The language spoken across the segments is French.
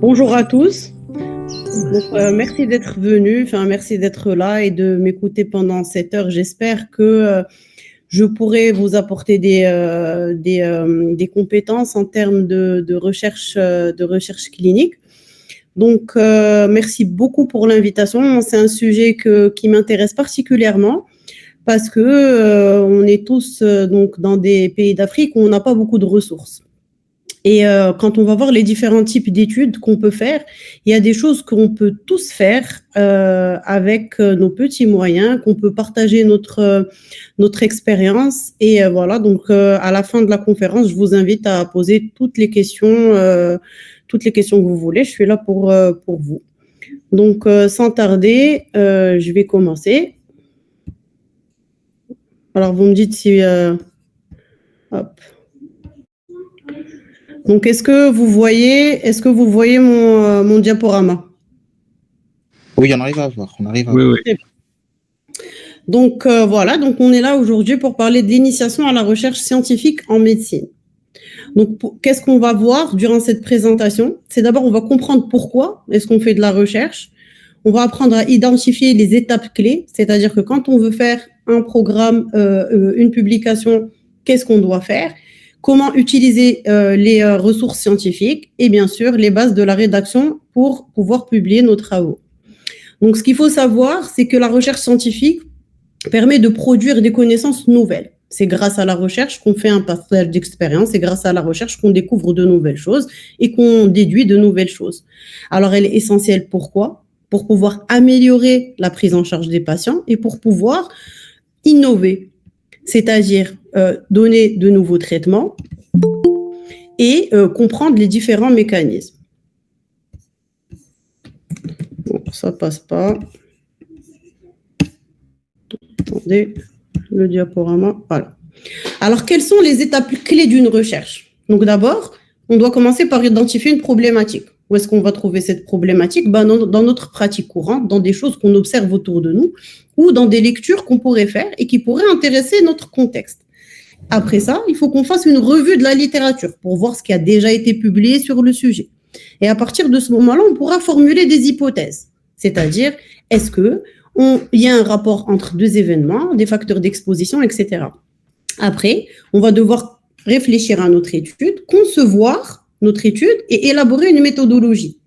Bonjour à tous. Donc, merci d'être venu, merci d'être là et de m'écouter pendant cette heure. J'espère que je pourrai vous apporter des compétences en termes de recherche clinique. Donc, merci beaucoup pour l'invitation. C'est un sujet qui m'intéresse particulièrement parce que on est tous donc dans des pays d'Afrique où on n'a pas beaucoup de ressources. Et quand on va voir les différents types d'études qu'on peut faire, il y a des choses qu'on peut tous faire avec nos petits moyens, qu'on peut partager notre expérience. Et voilà, donc à la fin de la conférence, je vous invite à poser toutes les questions que vous voulez. Je suis là pour vous. Donc, sans tarder, je vais commencer. Alors, vous me dites si... hop. Donc, est-ce que vous voyez mon diaporama? Oui, on arrive à voir. Oui. Donc, voilà, donc on est là aujourd'hui pour parler de l'initiation à la recherche scientifique en médecine. Donc, qu'est-ce qu'on va voir durant cette présentation? C'est d'abord, on va comprendre pourquoi est-ce qu'on fait de la recherche. On va apprendre à identifier les étapes clés, c'est-à-dire que quand on veut faire un programme, une publication, qu'est-ce qu'on doit faire? Comment utiliser les ressources scientifiques et bien sûr les bases de la rédaction pour pouvoir publier nos travaux. Donc, ce qu'il faut savoir, c'est que la recherche scientifique permet de produire des connaissances nouvelles. C'est grâce à la recherche qu'on fait un partage d'expérience, c'est grâce à la recherche qu'on découvre de nouvelles choses et qu'on déduit de nouvelles choses. Alors, elle est essentielle. Pourquoi? Pour pouvoir améliorer la prise en charge des patients et pour pouvoir innover, c'est-à-dire donner de nouveaux traitements et comprendre les différents mécanismes. Bon, ça passe pas. Attendez, le diaporama, voilà. Alors, quelles sont les étapes clés d'une recherche? Donc, d'abord, on doit commencer par identifier une problématique. Où est-ce qu'on va trouver cette problématique? Dans notre pratique courante, dans des choses qu'on observe autour de nous ou dans des lectures qu'on pourrait faire et qui pourraient intéresser notre contexte. Après ça, il faut qu'on fasse une revue de la littérature pour voir ce qui a déjà été publié sur le sujet. Et à partir de ce moment-là, on pourra formuler des hypothèses. C'est-à-dire, est-ce qu'il y a un rapport entre deux événements, des facteurs d'exposition, etc. Après, on va devoir réfléchir à notre étude, concevoir notre étude et élaborer une méthodologie.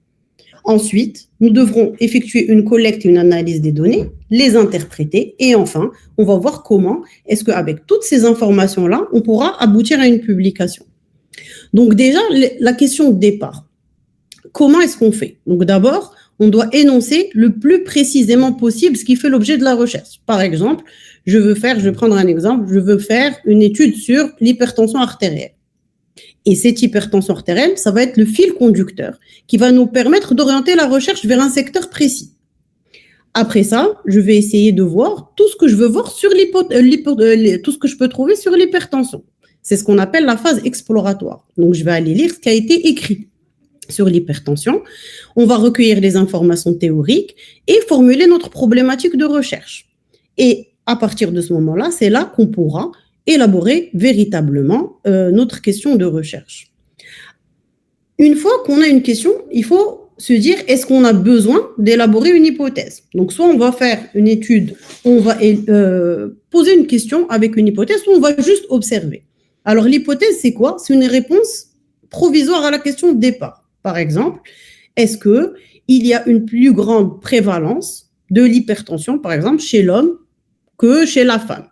Ensuite, nous devrons effectuer une collecte et une analyse des données, les interpréter et enfin, on va voir comment est-ce qu'avec toutes ces informations-là, on pourra aboutir à une publication. Donc déjà, la question de départ, comment est-ce qu'on fait? Donc d'abord, on doit énoncer le plus précisément possible ce qui fait l'objet de la recherche. Par exemple, je vais prendre un exemple, je veux faire une étude sur l'hypertension artérielle. Et cette hypertension artérielle, ça va être le fil conducteur qui va nous permettre d'orienter la recherche vers un secteur précis. Après ça, je vais essayer de voir tout ce que je veux voir sur tout ce que je peux trouver sur l'hypertension. C'est ce qu'on appelle la phase exploratoire. Donc, je vais aller lire ce qui a été écrit sur l'hypertension. On va recueillir les informations théoriques et formuler notre problématique de recherche. Et à partir de ce moment-là, c'est là qu'on pourra élaborer véritablement notre question de recherche. Une fois qu'on a une question, il faut se dire, est-ce qu'on a besoin d'élaborer une hypothèse? Donc, soit on va faire une étude, on va poser une question avec une hypothèse, soit on va juste observer. Alors, l'hypothèse, c'est quoi? C'est une réponse provisoire à la question de départ. Par exemple, est-ce qu'il y a une plus grande prévalence de l'hypertension, par exemple, chez l'homme que chez la femme?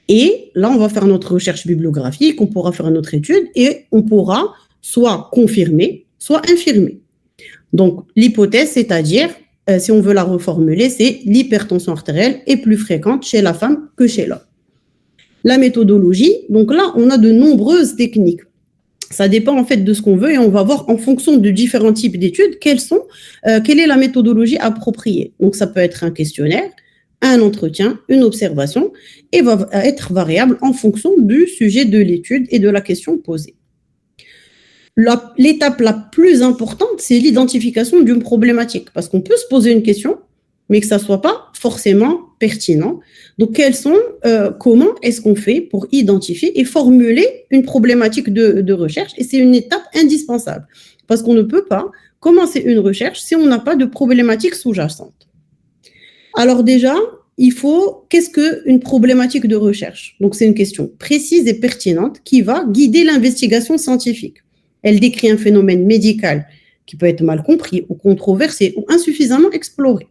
Et là, on va faire notre recherche bibliographique, on pourra faire notre étude et on pourra soit confirmer, soit infirmer. Donc, l'hypothèse, c'est-à-dire, si on veut la reformuler, c'est l'hypertension artérielle est plus fréquente chez la femme que chez l'homme. La méthodologie, donc là, on a de nombreuses techniques. Ça dépend en fait de ce qu'on veut et on va voir en fonction de différents types d'études quelle est la méthodologie appropriée. Donc, ça peut être un questionnaire, un entretien, une observation et va être variable en fonction du sujet de l'étude et de la question posée. L'étape la plus importante, c'est l'identification d'une problématique parce qu'on peut se poser une question mais que ça soit pas forcément pertinent. Donc, comment est-ce qu'on fait pour identifier et formuler une problématique de recherche? Et c'est une étape indispensable, parce qu'on ne peut pas commencer une recherche si on n'a pas de problématique sous-jacente. Alors déjà, qu'est-ce qu'une problématique de recherche? Donc, c'est une question précise et pertinente qui va guider l'investigation scientifique. Elle décrit un phénomène médical qui peut être mal compris ou controversé ou insuffisamment exploré.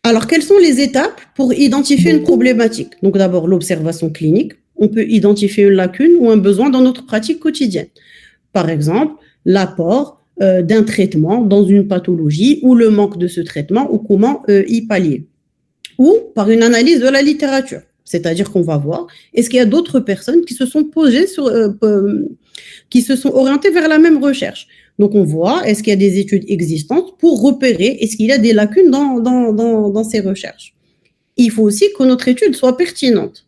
Alors, quelles sont les étapes pour identifier une problématique? Donc, d'abord, l'observation clinique. On peut identifier une lacune ou un besoin dans notre pratique quotidienne. Par exemple, l'apport d'un traitement dans une pathologie ou le manque de ce traitement ou comment y pallier. Ou par une analyse de la littérature. C'est-à-dire qu'on va voir, est-ce qu'il y a d'autres personnes qui se sont qui se sont orientées vers la même recherche? Donc, on voit, est-ce qu'il y a des études existantes pour repérer, est-ce qu'il y a des lacunes dans ces recherches? Il faut aussi que notre étude soit pertinente.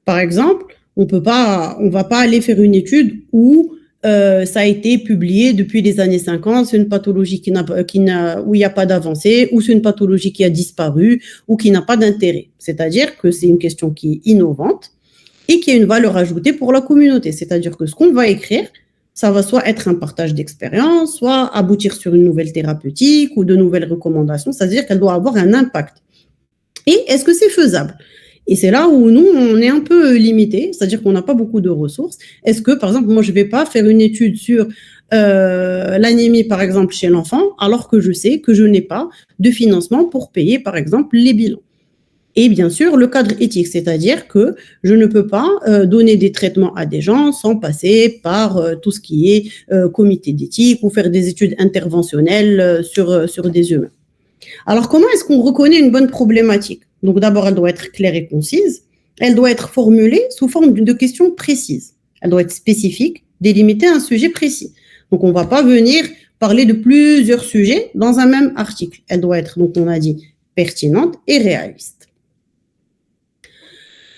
Par exemple, on va pas aller faire une étude où ça a été publié depuis les années 50, c'est une pathologie où il n'y a pas d'avancée, ou c'est une pathologie qui a disparu, ou qui n'a pas d'intérêt. C'est-à-dire que c'est une question qui est innovante et qui a une valeur ajoutée pour la communauté. C'est-à-dire que ce qu'on va écrire, ça va soit être un partage d'expérience, soit aboutir sur une nouvelle thérapeutique ou de nouvelles recommandations. C'est-à-dire qu'elle doit avoir un impact. Et est-ce que c'est faisable? Et c'est là où nous, on est un peu limité, c'est-à-dire qu'on n'a pas beaucoup de ressources. Est-ce que, par exemple, moi, je ne vais pas faire une étude sur l'anémie, par exemple, chez l'enfant, alors que je sais que je n'ai pas de financement pour payer, par exemple, les bilans? Et bien sûr, le cadre éthique, c'est-à-dire que je ne peux pas donner des traitements à des gens sans passer par tout ce qui est comité d'éthique ou faire des études interventionnelles sur des humains. Alors, comment est-ce qu'on reconnaît une bonne problématique? Donc, d'abord, elle doit être claire et concise. Elle doit être formulée sous forme de questions précises. Elle doit être spécifique, délimitée à un sujet précis. Donc, on ne va pas venir parler de plusieurs sujets dans un même article. Elle doit être, donc on a dit, pertinente et réaliste.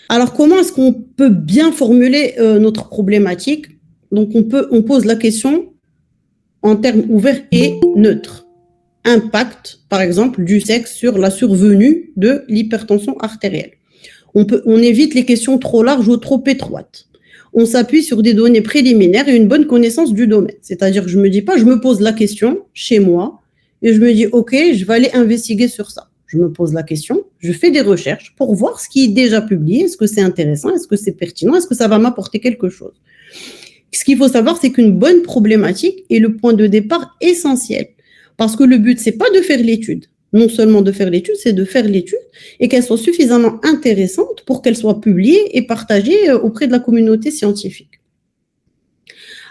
Alors, comment est-ce qu'on peut bien formuler notre problématique? Donc, on pose la question en termes ouverts et neutres. Impact, par exemple, du sexe sur la survenue de l'hypertension artérielle. On évite les questions trop larges ou trop étroites. On s'appuie sur des données préliminaires et une bonne connaissance du domaine. C'est-à-dire, je me pose la question chez moi et je me dis, OK, je vais aller investiguer sur ça. Je me pose la question, je fais des recherches pour voir ce qui est déjà publié, est-ce que c'est intéressant, est-ce que c'est pertinent, est-ce que ça va m'apporter quelque chose. Ce qu'il faut savoir, c'est qu'une bonne problématique est le point de départ essentiel. Parce que le but, c'est pas de faire l'étude. Non seulement de faire l'étude, c'est de faire l'étude et qu'elle soit suffisamment intéressante pour qu'elle soit publiée et partagée auprès de la communauté scientifique.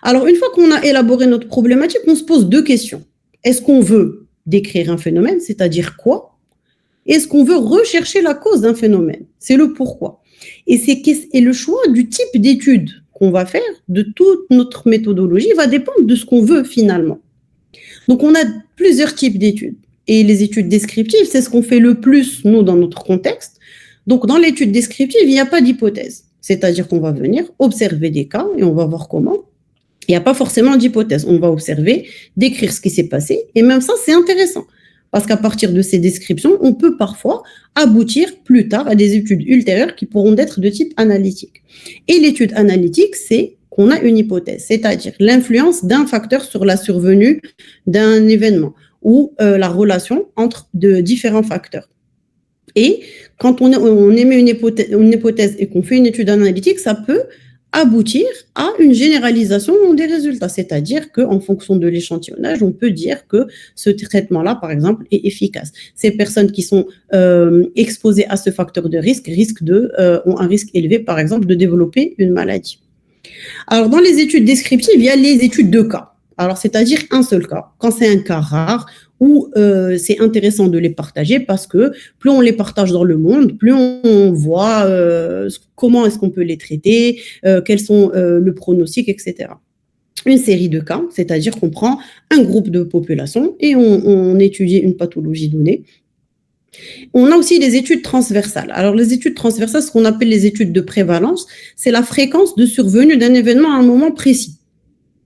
Alors, une fois qu'on a élaboré notre problématique, on se pose deux questions. Est-ce qu'on veut décrire un phénomène, c'est-à-dire quoi? Est-ce qu'on veut rechercher la cause d'un phénomène? C'est le pourquoi. Et le choix du type d'étude qu'on va faire, de toute notre méthodologie, va dépendre de ce qu'on veut finalement. Donc, on a plusieurs types d'études. Et les études descriptives, c'est ce qu'on fait le plus, nous, dans notre contexte. Donc, dans l'étude descriptive, il n'y a pas d'hypothèse. C'est-à-dire qu'on va venir observer des cas et on va voir comment. Il n'y a pas forcément d'hypothèse. On va observer, décrire ce qui s'est passé. Et même ça, c'est intéressant. Parce qu'à partir de ces descriptions, on peut parfois aboutir plus tard à des études ultérieures qui pourront être de type analytique. Et l'étude analytique, c'est qu'on a une hypothèse, c'est-à-dire l'influence d'un facteur sur la survenue d'un événement ou la relation entre de différents facteurs. Et quand on émet une hypothèse et qu'on fait une étude analytique, ça peut aboutir à une généralisation des résultats, c'est-à-dire qu'en fonction de l'échantillonnage, on peut dire que ce traitement-là, par exemple, est efficace. Ces personnes qui sont exposées à ce facteur de risque ont un risque élevé, par exemple, de développer une maladie. Alors, dans les études descriptives, il y a les études de cas. Alors, c'est-à-dire un seul cas. Quand c'est un cas rare, où c'est intéressant de les partager parce que plus on les partage dans le monde, plus on voit comment est-ce qu'on peut les traiter, quels sont le pronostic, etc. Une série de cas, c'est-à-dire qu'on prend un groupe de population et on étudie une pathologie donnée. On a aussi les études transversales. Alors, les études transversales, ce qu'on appelle les études de prévalence, c'est la fréquence de survenue d'un événement à un moment précis.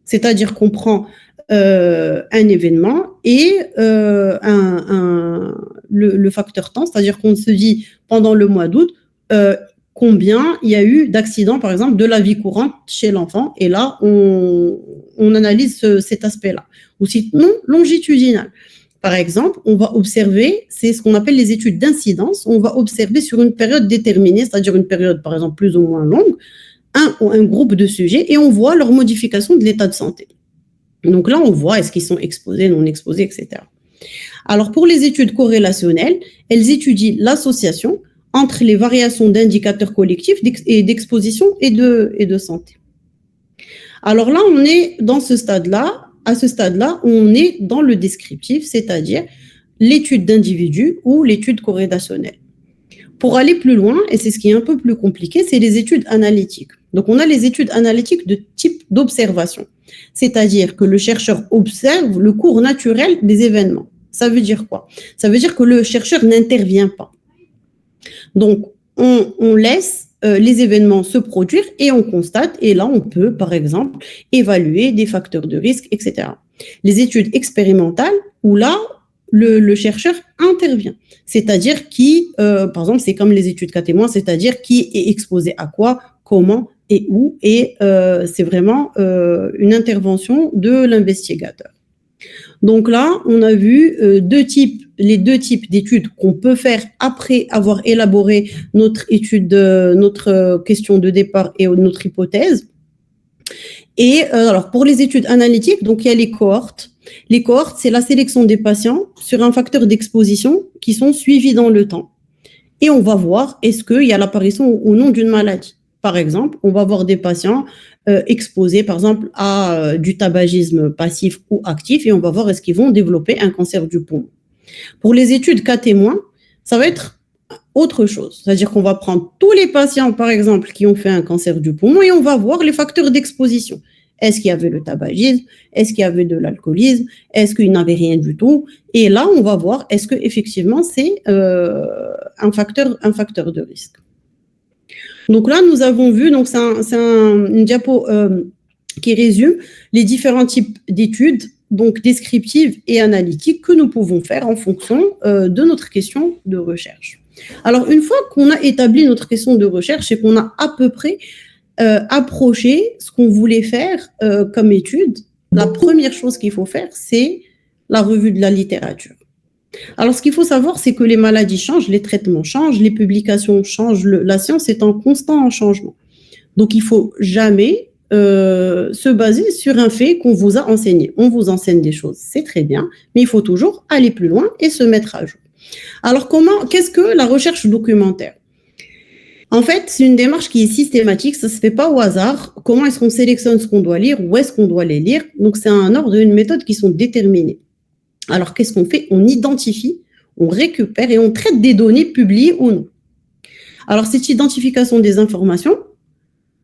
C'est-à-dire qu'on prend un événement et le facteur temps, c'est-à-dire qu'on se dit pendant le mois d'août combien il y a eu d'accidents, par exemple, de la vie courante chez l'enfant. Et là, on analyse cet aspect-là. Ou sinon, longitudinal. Par exemple, on va observer, c'est ce qu'on appelle les études d'incidence, on va observer sur une période déterminée, c'est-à-dire une période, par exemple, plus ou moins longue, un groupe de sujets et on voit leur modification de l'état de santé. Donc là, on voit est-ce qu'ils sont exposés, non exposés, etc. Alors, pour les études corrélationnelles, elles étudient l'association entre les variations d'indicateurs collectifs et d'exposition et de santé. Alors là, on est dans ce stade-là. À ce stade-là, on est dans le descriptif, c'est-à-dire l'étude d'individus ou l'étude corrélationnelle. Pour aller plus loin, et c'est ce qui est un peu plus compliqué, c'est les études analytiques. Donc, on a les études analytiques de type d'observation, c'est-à-dire que le chercheur observe le cours naturel des événements. Ça veut dire quoi? Ça veut dire que le chercheur n'intervient pas. Donc, on laisse les événements se produire et on constate, et là, on peut, par exemple, évaluer des facteurs de risque, etc. Les études expérimentales, où là, le chercheur intervient, c'est-à-dire qui, par exemple, c'est comme les études cas témoins, c'est-à-dire qui est exposé à quoi, comment et où, et c'est vraiment une intervention de l'investigateur. Donc là, on a vu les deux types d'études qu'on peut faire après avoir élaboré notre étude, notre question de départ et notre hypothèse. Et alors, pour les études analytiques, donc il y a les cohortes. Les cohortes, c'est la sélection des patients sur un facteur d'exposition qui sont suivis dans le temps. Et on va voir est-ce qu'il y a l'apparition ou non d'une maladie. Par exemple, on va voir des patients exposés, par exemple, à du tabagisme passif ou actif, et on va voir est-ce qu'ils vont développer un cancer du poumon. Pour les études cas témoins, ça va être autre chose. C'est-à-dire qu'on va prendre tous les patients, par exemple, qui ont fait un cancer du poumon, et on va voir les facteurs d'exposition. Est-ce qu'il y avait le tabagisme? Est-ce qu'il y avait de l'alcoolisme? Est-ce qu'il n'avait rien du tout? Et là, on va voir est-ce qu'effectivement, c'est un facteur de risque. Donc là, nous avons vu, donc c'est une diapo qui résume les différents types d'études, donc descriptives et analytiques, que nous pouvons faire en fonction de notre question de recherche. Alors, une fois qu'on a établi notre question de recherche et qu'on a à peu près approché ce qu'on voulait faire comme étude, la première chose qu'il faut faire, c'est la revue de la littérature. Alors, ce qu'il faut savoir, c'est que les maladies changent, les traitements changent, les publications changent, la science est en constant changement. Donc, il ne faut jamais se baser sur un fait qu'on vous a enseigné. On vous enseigne des choses, c'est très bien, mais il faut toujours aller plus loin et se mettre à jour. Alors, qu'est-ce que la recherche documentaire? En fait, c'est une démarche qui est systématique, ça ne se fait pas au hasard. Comment est-ce qu'on sélectionne ce qu'on doit lire? Où est-ce qu'on doit les lire? Donc, c'est un ordre et une méthode qui sont déterminés. Alors, qu'est-ce qu'on fait? On identifie, on récupère et on traite des données publiées ou non. Alors, cette identification des informations,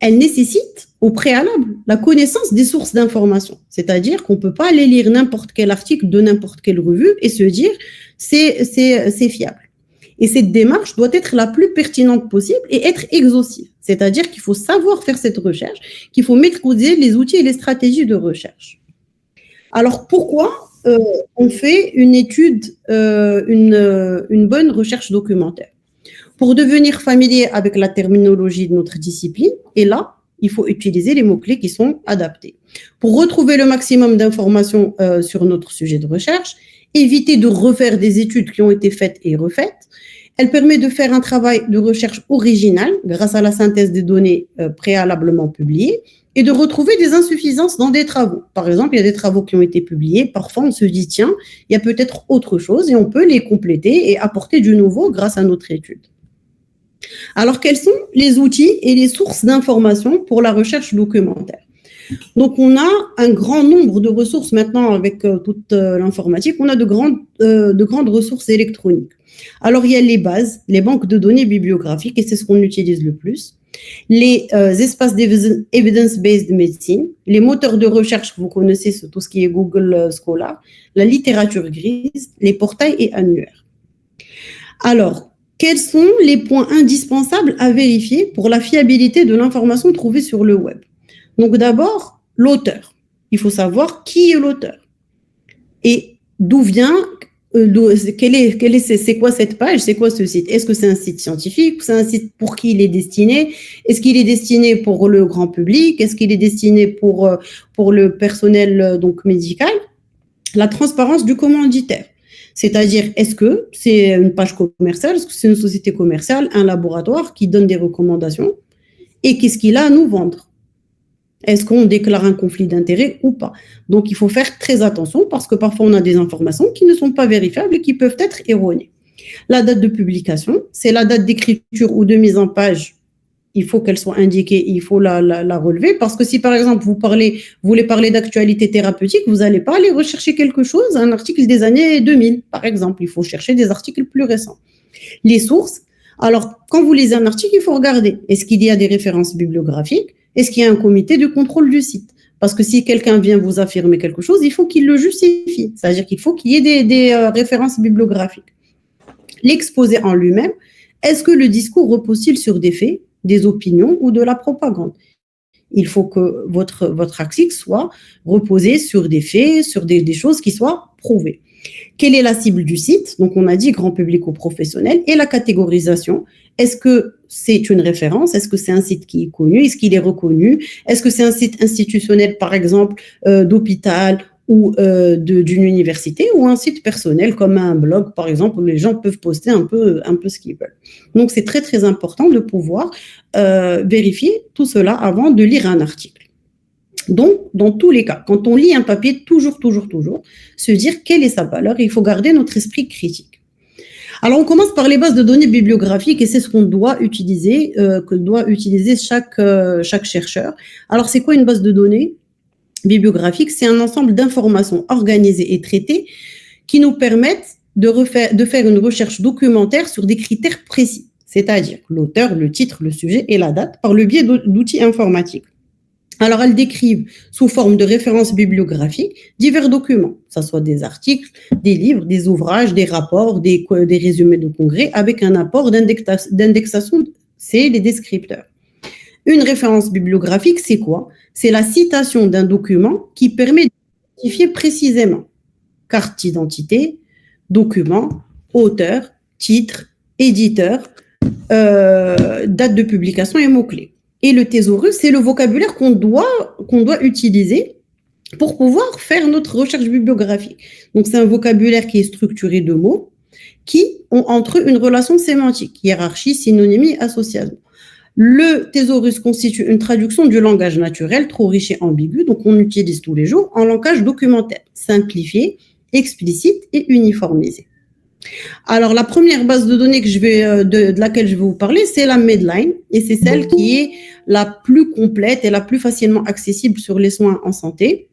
elle nécessite au préalable la connaissance des sources d'informations. C'est-à-dire qu'on ne peut pas aller lire n'importe quel article de n'importe quelle revue et se dire c'est fiable. Et cette démarche doit être la plus pertinente possible et être exhaustive. C'est-à-dire qu'il faut savoir faire cette recherche, qu'il faut maîtriser les outils et les stratégies de recherche. Alors, pourquoi on fait une étude, une bonne recherche documentaire? Pour devenir familier avec la terminologie de notre discipline, et là, il faut utiliser les mots-clés qui sont adaptés. Pour retrouver le maximum d'informations sur notre sujet de recherche, éviter de refaire des études qui ont été faites et refaites. Elle permet de faire un travail de recherche original grâce à la synthèse des données préalablement publiées et de retrouver des insuffisances dans des travaux. Par exemple, il y a des travaux qui ont été publiés. Parfois, on se dit, tiens, il y a peut-être autre chose et on peut les compléter et apporter du nouveau grâce à notre étude. Alors, quels sont les outils et les sources d'informations pour la recherche documentaire? Donc, on a un grand nombre de ressources maintenant avec toute l'informatique. On a de grandes ressources électroniques. Alors, il y a les bases, les banques de données bibliographiques, et c'est ce qu'on utilise le plus. Les espaces d'evidence-based medicine, les moteurs de recherche, vous connaissez tout ce qui est Google Scholar, la littérature grise, les portails et annuaires. Alors, quels sont les points indispensables à vérifier pour la fiabilité de l'information trouvée sur le web? Donc d'abord, l'auteur. il faut savoir qui est l'auteur et d'où vient, c'est quoi cette page, c'est quoi ce site. Est-ce que c'est un site scientifique, c'est un site pour qui il est destiné, est-ce qu'il est destiné pour le grand public, est-ce qu'il est destiné pour le personnel donc médical. La transparence du commanditaire, c'est-à-dire est-ce que c'est une page commerciale, est-ce que c'est une société commerciale, un laboratoire qui donne des recommandations et qu'est-ce qu'il a à nous vendre. Est-ce qu'on déclare un conflit d'intérêts ou pas? Donc, il faut faire très attention parce que parfois, on a des informations qui ne sont pas vérifiables et qui peuvent être erronées. La date de publication, c'est la date d'écriture ou de mise en page. Il faut qu'elle soit indiquée, il faut la relever parce que si, par exemple, vous voulez parler d'actualité thérapeutique, vous n'allez pas aller rechercher quelque chose, un article des années 2000, par exemple. Il faut chercher des articles plus récents. Les sources, alors, quand vous lisez un article, il faut regarder. Est-ce qu'il y a des références bibliographiques? Est-ce qu'il y a un comité de contrôle du site? Parce que si quelqu'un vient vous affirmer quelque chose, il faut qu'il le justifie. C'est-à-dire qu'il faut qu'il y ait des références bibliographiques. L'exposé en lui-même, est-ce que le discours repose-t-il sur des faits, des opinions ou de la propagande? Il faut que votre article soit reposé sur des faits, sur des choses qui soient prouvées. Quelle est la cible du site? Donc, on a dit grand public ou professionnel. Et la catégorisation, est-ce que c'est une référence? Est-ce que c'est un site qui est connu? Est-ce qu'il est reconnu? Est-ce que c'est un site institutionnel, par exemple, d'hôpital ou d'une université, ou un site personnel comme un blog, par exemple, où les gens peuvent poster un peu ce qu'ils veulent. Donc, c'est très, très important de pouvoir vérifier tout cela avant de lire un article. Donc, dans tous les cas, quand on lit un papier, toujours, se dire quelle est sa valeur, il faut garder notre esprit critique. Alors, on commence par les bases de données bibliographiques et c'est ce qu'on doit utiliser, chaque chercheur. Alors, c'est quoi une base de données bibliographique? C'est un ensemble d'informations organisées et traitées qui nous permettent de faire une recherche documentaire sur des critères précis, c'est-à-dire l'auteur, le titre, le sujet et la date par le biais d'outils informatiques. Alors, elles décrivent sous forme de références bibliographiques divers documents, que ce soit des articles, des livres, des ouvrages, des rapports, des résumés de congrès, avec un apport d'indexation, c'est les descripteurs. Une référence bibliographique, c'est quoi? C'est la citation d'un document qui permet d'identifier précisément carte d'identité, document, auteur, titre, éditeur, date de publication et mots-clés. Et le thésaurus, c'est le vocabulaire qu'on doit utiliser pour pouvoir faire notre recherche bibliographique. Donc, c'est un vocabulaire qui est structuré de mots qui ont entre eux une relation sémantique, hiérarchie, synonymie, association. Le thésaurus constitue une traduction du langage naturel, trop riche et ambigu, donc on utilise tous les jours, en langage documentaire, simplifié, explicite et uniformisé. Alors, la première base de données de laquelle je vais vous parler, c'est la Medline, et c'est celle qui est la plus complète et la plus facilement accessible sur les soins en santé.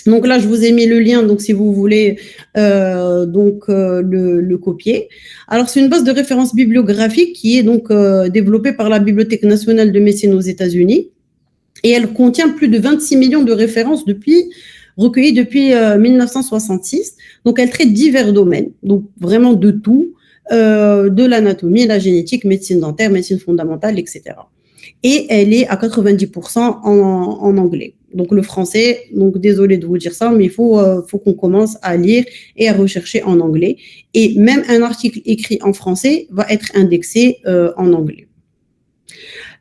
Donc là, je vous ai mis le lien, donc si vous voulez le copier. Alors, c'est une base de référence bibliographique qui est donc développée par la Bibliothèque nationale de médecine aux États-Unis, et elle contient plus de 26 millions de références recueillies depuis 1966. Donc, elle traite divers domaines, donc vraiment de tout, de l'anatomie, la génétique, médecine dentaire, médecine fondamentale, etc. Et elle est à 90% en anglais. Donc, le français, donc désolé de vous dire ça, mais il faut qu'on commence à lire et à rechercher en anglais. Et même un article écrit en français va être indexé en anglais.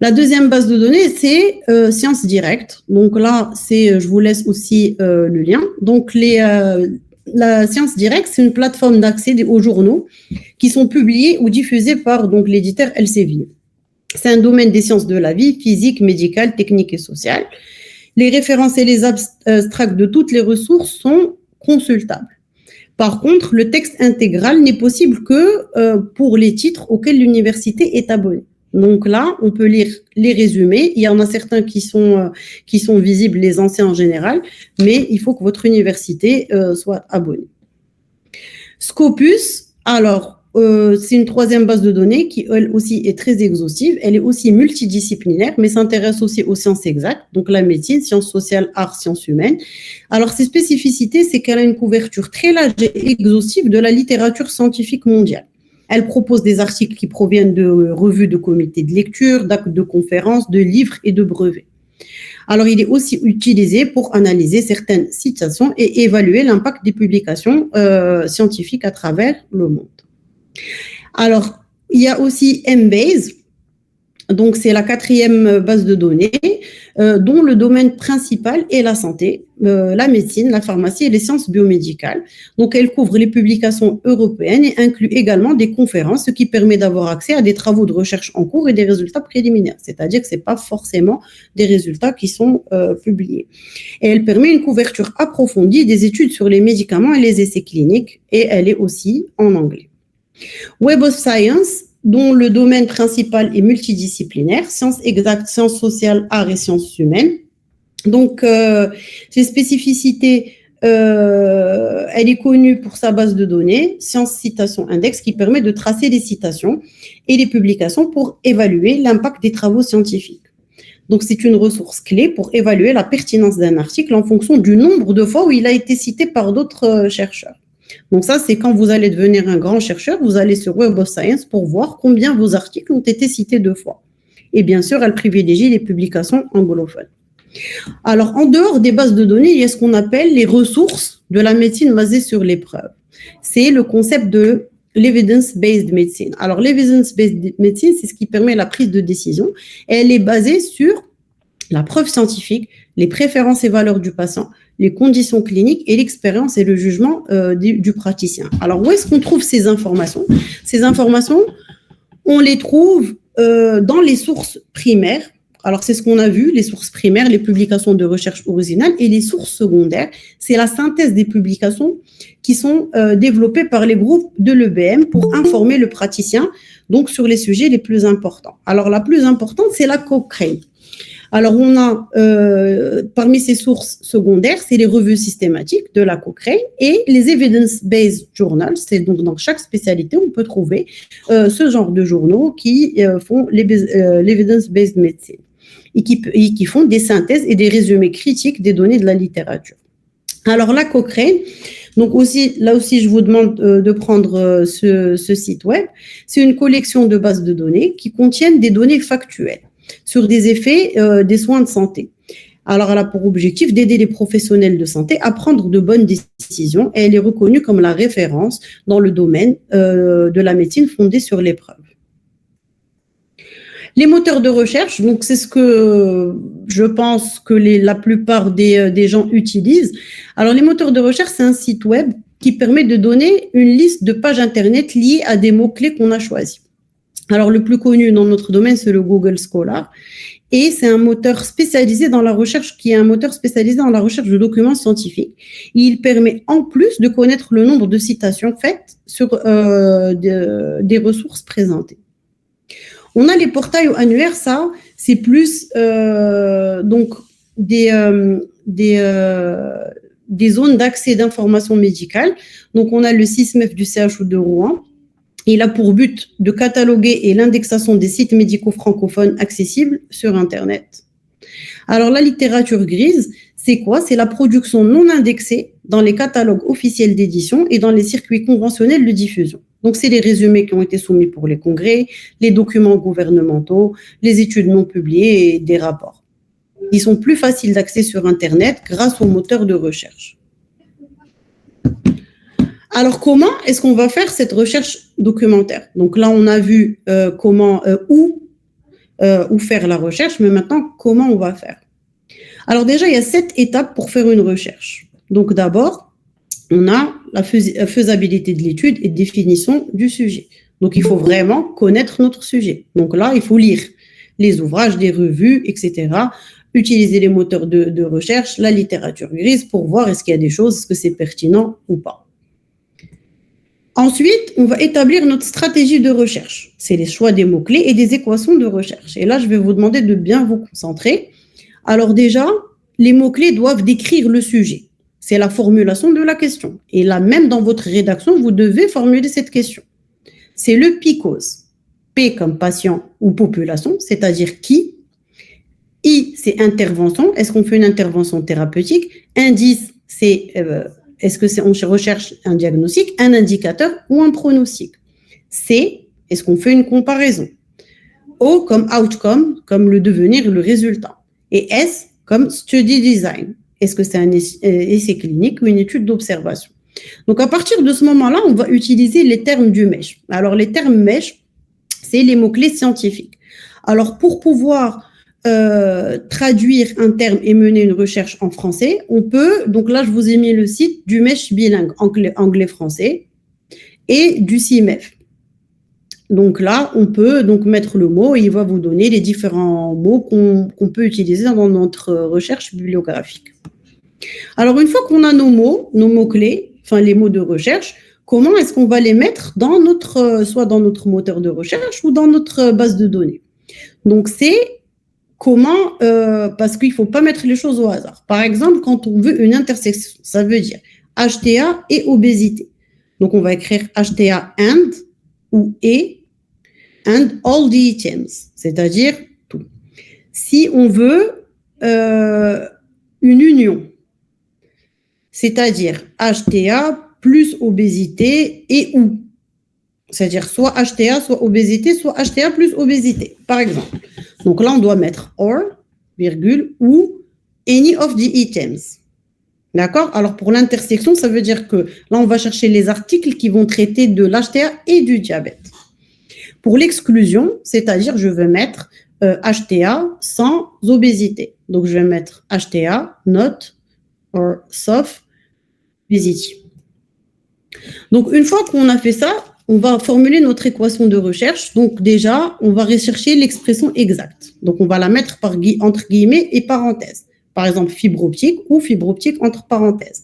La deuxième base de données, c'est Science Directe. Donc là, je vous laisse aussi le lien. Donc, la Science Directe, c'est une plateforme d'accès aux journaux qui sont publiés ou diffusés par donc l'éditeur Elsevier. C'est un domaine des sciences de la vie, physique, médicale, technique et sociale. Les références et les abstracts de toutes les ressources sont consultables. Par contre, le texte intégral n'est possible que pour les titres auxquels l'université est abonnée. Donc là, on peut lire les résumés. Il y en a certains qui sont visibles, les anciens en général, mais il faut que votre université soit abonnée. Scopus, alors, c'est une troisième base de données qui, elle aussi, est très exhaustive. Elle est aussi multidisciplinaire, mais s'intéresse aussi aux sciences exactes, donc la médecine, sciences sociales, arts, sciences humaines. Alors, ses spécificités, c'est qu'elle a une couverture très large et exhaustive de la littérature scientifique mondiale. Elle propose des articles qui proviennent de revues de comités de lecture, d'actes de conférences, de livres et de brevets. Alors, il est aussi utilisé pour analyser certaines situations et évaluer l'impact des publications scientifiques à travers le monde. Alors, il y a aussi Embase. Donc, c'est la 4e base de données dont le domaine principal est la santé, la médecine, la pharmacie et les sciences biomédicales. Donc, elle couvre les publications européennes et inclut également des conférences, ce qui permet d'avoir accès à des travaux de recherche en cours et des résultats préliminaires. C'est-à-dire que ce n'est pas forcément des résultats qui sont publiés. Et elle permet une couverture approfondie des études sur les médicaments et les essais cliniques, et elle est aussi en anglais. Web of Science, dont le domaine principal est multidisciplinaire, sciences exactes, sciences sociales, arts et sciences humaines. Donc, ces spécificités, elle est connue pour sa base de données, Science Citation Index, qui permet de tracer les citations et les publications pour évaluer l'impact des travaux scientifiques. Donc, c'est une ressource clé pour évaluer la pertinence d'un article en fonction du nombre de fois où il a été cité par d'autres chercheurs. Donc ça, c'est quand vous allez devenir un grand chercheur, vous allez sur Web of Science pour voir combien vos articles ont été cités 2 fois. Et bien sûr, elle privilégie les publications anglophones. Alors, en dehors des bases de données, il y a ce qu'on appelle les ressources de la médecine basée sur les preuves. C'est le concept de l'evidence-based medicine. Alors, l'evidence-based medicine, c'est ce qui permet la prise de décision. Et elle est basée sur la preuve scientifique, les préférences et valeurs du patient, les conditions cliniques et l'expérience et le jugement du praticien. Alors, où est-ce qu'on trouve ces informations? Ces informations, on les trouve dans les sources primaires. Alors, c'est ce qu'on a vu, les sources primaires, les publications de recherche originales, et les sources secondaires, c'est la synthèse des publications qui sont développées par les groupes de l'EBM pour informer le praticien donc sur les sujets les plus importants. Alors, la plus importante, c'est la Cochrane. Alors, on a parmi ces sources secondaires, c'est les revues systématiques de la Cochrane et les evidence-based journals. C'est donc dans chaque spécialité, on peut trouver ce genre de journaux qui font l'evidence-based medicine et qui font des synthèses et des résumés critiques des données de la littérature. Alors, la Cochrane, donc aussi, là aussi, je vous demande de prendre ce site web. C'est une collection de bases de données qui contiennent des données factuelles sur des effets des soins de santé. Alors, elle a pour objectif d'aider les professionnels de santé à prendre de bonnes décisions et elle est reconnue comme la référence dans le domaine de la médecine fondée sur les preuves. Les moteurs de recherche, donc c'est ce que je pense que la plupart des gens utilisent. Alors, les moteurs de recherche, c'est un site web qui permet de donner une liste de pages Internet liées à des mots-clés qu'on a choisis. Alors, le plus connu dans notre domaine, c'est le Google Scholar. Et c'est un moteur spécialisé dans la recherche, qui est un moteur spécialisé dans la recherche de documents scientifiques. Il permet en plus de connaître le nombre de citations faites sur des ressources présentées. On a les portails annuaires, ça, c'est plus donc des zones d'accès d'informations médicales. Donc, on a le SISMEF du CHU de Rouen. Il a pour but de cataloguer et l'indexation des sites médicaux francophones accessibles sur Internet. Alors, la littérature grise, c'est quoi? C'est la production non indexée dans les catalogues officiels d'édition et dans les circuits conventionnels de diffusion. Donc, c'est les résumés qui ont été soumis pour les congrès, les documents gouvernementaux, les études non publiées et des rapports. Ils sont plus faciles d'accès sur Internet grâce aux moteurs de recherche. Alors, comment est-ce qu'on va faire cette recherche documentaire? Donc là, on a vu où faire la recherche, mais maintenant, comment on va faire? Alors déjà, il y a 7 étapes pour faire une recherche. Donc d'abord, on a la faisabilité de l'étude et définition du sujet. Donc, il faut vraiment connaître notre sujet. Donc là, il faut lire les ouvrages, des revues, etc., utiliser les moteurs de recherche, la littérature grise pour voir est-ce qu'il y a des choses, est-ce que c'est pertinent ou pas. Ensuite, on va établir notre stratégie de recherche. C'est les choix des mots-clés et des équations de recherche. Et là, je vais vous demander de bien vous concentrer. Alors déjà, les mots-clés doivent décrire le sujet. C'est la formulation de la question. Et là, même dans votre rédaction, vous devez formuler cette question. C'est le PICOS. P comme patient ou population, c'est-à-dire qui. I, c'est intervention. Est-ce qu'on fait une intervention thérapeutique? Indice, c'est... est-ce que on recherche un diagnostic, un indicateur ou un pronostic? C, est-ce qu'on fait une comparaison? O comme outcome, comme le devenir, le résultat. Et S, comme study design. Est-ce que c'est un essai clinique ou une étude d'observation? Donc, à partir de ce moment-là, on va utiliser les termes du MESH. Alors, les termes MESH, c'est les mots-clés scientifiques. Alors, pour pouvoir traduire un terme et mener une recherche en français, on peut, donc là, je vous ai mis le site du MESH bilingue, anglais-français, et du CIMEF. Donc là, on peut donc mettre le mot et il va vous donner les différents mots qu'on peut utiliser dans notre recherche bibliographique. Alors, une fois qu'on a nos mots-clés, enfin les mots de recherche, comment est-ce qu'on va les mettre dans soit dans notre moteur de recherche ou dans notre base de données? Donc, c'est comment, parce qu'il ne faut pas mettre les choses au hasard. Par exemple, quand on veut une intersection, ça veut dire HTA et obésité. Donc, on va écrire HTA and ou et and all the items, c'est-à-dire tout. Si on veut une union, c'est-à-dire HTA plus obésité et ou. C'est-à-dire soit HTA, soit obésité, soit HTA plus obésité, par exemple. Donc là, on doit mettre or, virgule, ou any of the items. D'accord? Alors pour l'intersection, ça veut dire que là, on va chercher les articles qui vont traiter de l'HTA et du diabète. Pour l'exclusion, c'est-à-dire je vais mettre HTA sans obésité. Donc je vais mettre HTA, not, or sauf obésité. Donc une fois qu'on a fait ça, on va formuler notre équation de recherche. Donc déjà, on va rechercher l'expression exacte. Donc on va la mettre entre guillemets et parenthèses. Par exemple, fibre optique ou fibre optique entre parenthèses.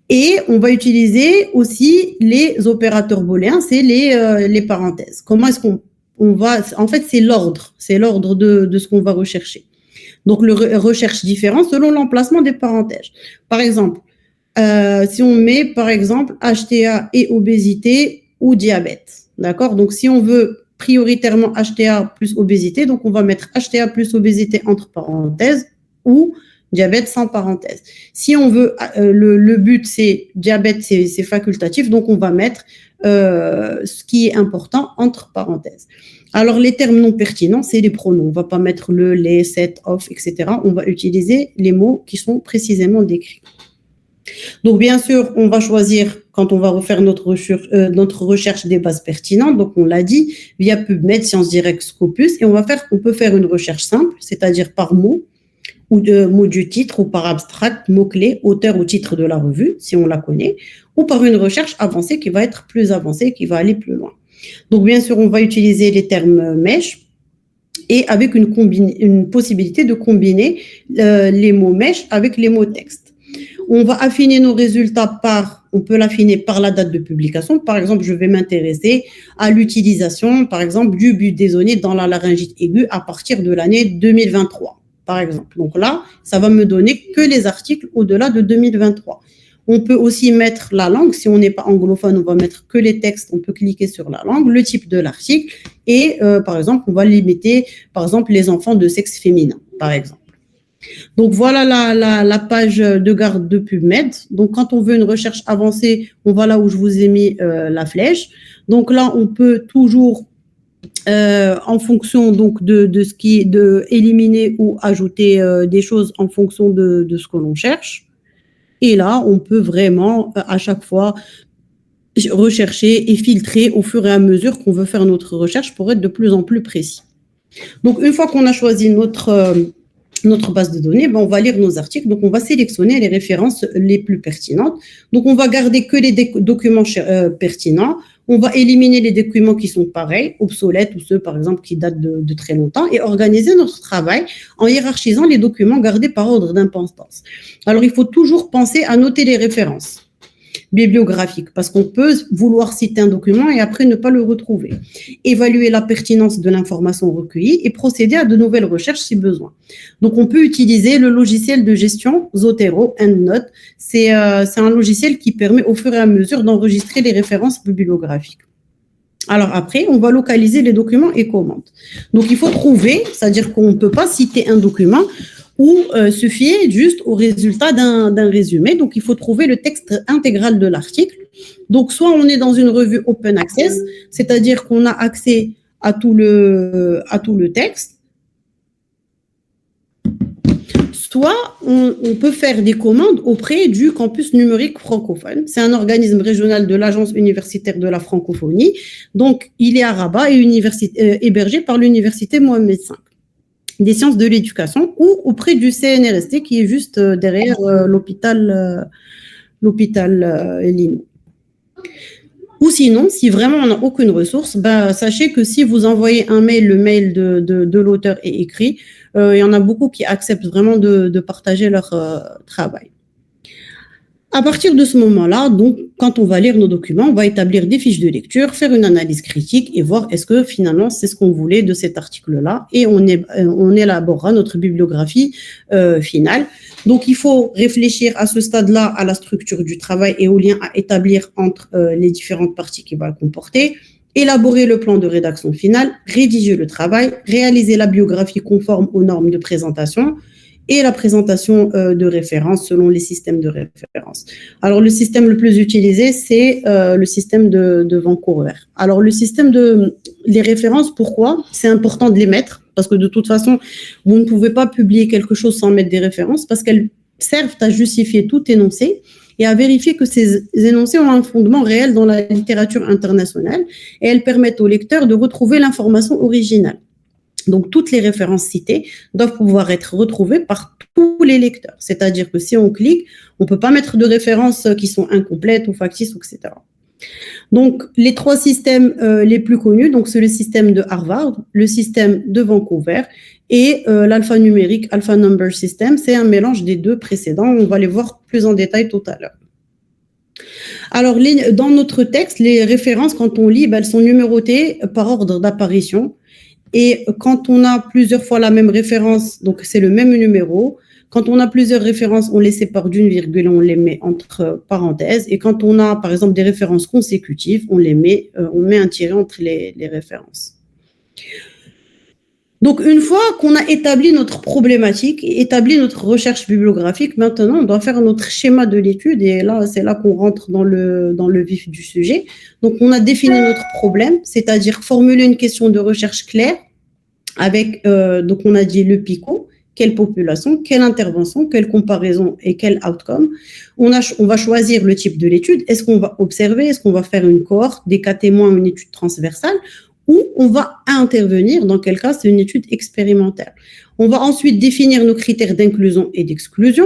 Et on va utiliser aussi les opérateurs booléens, c'est les parenthèses. Comment est-ce qu'on va... En fait, c'est l'ordre de ce qu'on va rechercher. Donc, le recherche différent selon l'emplacement des parenthèses. Par exemple, si on met, par exemple, HTA et obésité ou diabète, d'accord? Donc, si on veut prioritairement HTA plus obésité, donc on va mettre HTA plus obésité entre parenthèses ou diabète sans parenthèse. Si on veut, le but c'est diabète, c'est facultatif, donc on va mettre ce qui est important entre parenthèses. Alors les termes non pertinents, c'est les pronoms. On ne va pas mettre le, les, set, off, etc. On va utiliser les mots qui sont précisément décrits. Donc bien sûr, on va choisir quand on va refaire notre recherche des bases pertinentes. Donc on l'a dit via PubMed, Sciences Direct, Scopus, et on peut faire une recherche simple, c'est-à-dire par mot, ou de mot du titre, ou par abstract, mot-clé, auteur ou titre de la revue, si on la connaît, ou par une recherche avancée qui va être plus avancée, qui va aller plus loin. Donc, bien sûr, on va utiliser les termes MESH et avec une possibilité de combiner les mots MESH avec les mots texte. On va affiner nos résultats on peut l'affiner par la date de publication. Par exemple, je vais m'intéresser à l'utilisation, par exemple, du budesonide dans la laryngite aiguë à partir de l'année 2023. Par exemple. Donc là, ça va me donner que les articles au-delà de 2023. On peut aussi mettre la langue. Si on n'est pas anglophone, on va mettre que les textes. On peut cliquer sur la langue, le type de l'article. Et par exemple, on va limiter, par exemple, les enfants de sexe féminin, par exemple. Donc voilà la page de garde de PubMed. Donc quand on veut une recherche avancée, on va là où je vous ai mis la flèche. Donc là, on peut toujours en fonction donc de ce qui est de éliminer ou ajouter des choses en fonction de ce que l'on cherche. Et là, on peut vraiment à chaque fois rechercher et filtrer au fur et à mesure qu'on veut faire notre recherche pour être de plus en plus précis. Donc, une fois qu'on a choisi notre base de données, on va lire nos articles. Donc, on va sélectionner les références les plus pertinentes. Donc, on va garder que les documents pertinents. On va éliminer les documents qui sont pareils, obsolètes ou ceux, par exemple, qui datent de très longtemps et organiser notre travail en hiérarchisant les documents gardés par ordre d'importance. Alors, il faut toujours penser à noter les références bibliographiques parce qu'on peut vouloir citer un document et après ne pas le retrouver. Évaluer la pertinence de l'information recueillie et procéder à de nouvelles recherches si besoin. Donc, on peut utiliser le logiciel de gestion Zotero EndNote. C'est un logiciel qui permet au fur et à mesure d'enregistrer les références bibliographiques. Alors après, on va localiser les documents et commandes. Donc, il faut trouver, c'est-à-dire qu'on ne peut pas citer un document ou se fier juste au résultat d'un résumé. Donc, il faut trouver le texte intégral de l'article. Donc, soit on est dans une revue open access, c'est-à-dire qu'on a accès à tout le texte, soit on peut faire des commandes auprès du campus numérique francophone. C'est un organisme régional de l'Agence universitaire de la francophonie. Donc, il est à Rabat et hébergé par l'université Mohamed V des sciences de l'éducation ou auprès du CNRST qui est juste derrière l'hôpital Lino. Ou sinon, si vraiment on n'a aucune ressource, sachez que si vous envoyez un mail, le mail de l'auteur est écrit, il y en a beaucoup qui acceptent vraiment de partager leur travail. À partir de ce moment-là, donc, quand on va lire nos documents, on va établir des fiches de lecture, faire une analyse critique et voir est-ce que finalement c'est ce qu'on voulait de cet article-là et on élaborera notre bibliographie finale. Donc, il faut réfléchir à ce stade-là à la structure du travail et au lien à établir entre les différentes parties qu'il va comporter, élaborer le plan de rédaction finale, rédiger le travail, réaliser la biographie conforme aux normes de présentation, et la présentation de références selon les systèmes de référence. Alors, le système le plus utilisé, c'est le système de Vancouver. Alors, le système les références, pourquoi? C'est important de les mettre, parce que de toute façon, vous ne pouvez pas publier quelque chose sans mettre des références, parce qu'elles servent à justifier tout énoncé et à vérifier que ces énoncés ont un fondement réel dans la littérature internationale, et elles permettent au lecteur de retrouver l'information originale. Donc, toutes les références citées doivent pouvoir être retrouvées par tous les lecteurs. C'est-à-dire que si on clique, on ne peut pas mettre de références qui sont incomplètes ou factices, etc. Donc, les trois systèmes les plus connus, donc c'est le système de Harvard, le système de Vancouver et l'alphanumérique, Alpha Number System. C'est un mélange des deux précédents. On va les voir plus en détail tout à l'heure. Alors, dans notre texte, les références, quand on lit, elles sont numérotées par ordre d'apparition. Et quand on a plusieurs fois la même référence, donc c'est le même numéro. Quand on a plusieurs références, on les sépare d'une virgule, on les met entre parenthèses. Et quand on a, par exemple, des références consécutives, on met un tiret entre les références. Donc, une fois qu'on a établi notre problématique, établi notre recherche bibliographique, maintenant, on doit faire notre schéma de l'étude. Et là, c'est là qu'on rentre dans le vif du sujet. Donc, on a défini notre problème, c'est-à-dire formuler une question de recherche claire avec, donc on a dit le PICO, quelle population, quelle intervention, quelle comparaison et quel outcome. On va choisir le type de l'étude. Est-ce qu'on va observer, est-ce qu'on va faire une cohorte, des cas témoins, une étude transversale, ou on va intervenir, dans quel cas c'est une étude expérimentale. On va ensuite définir nos critères d'inclusion et d'exclusion.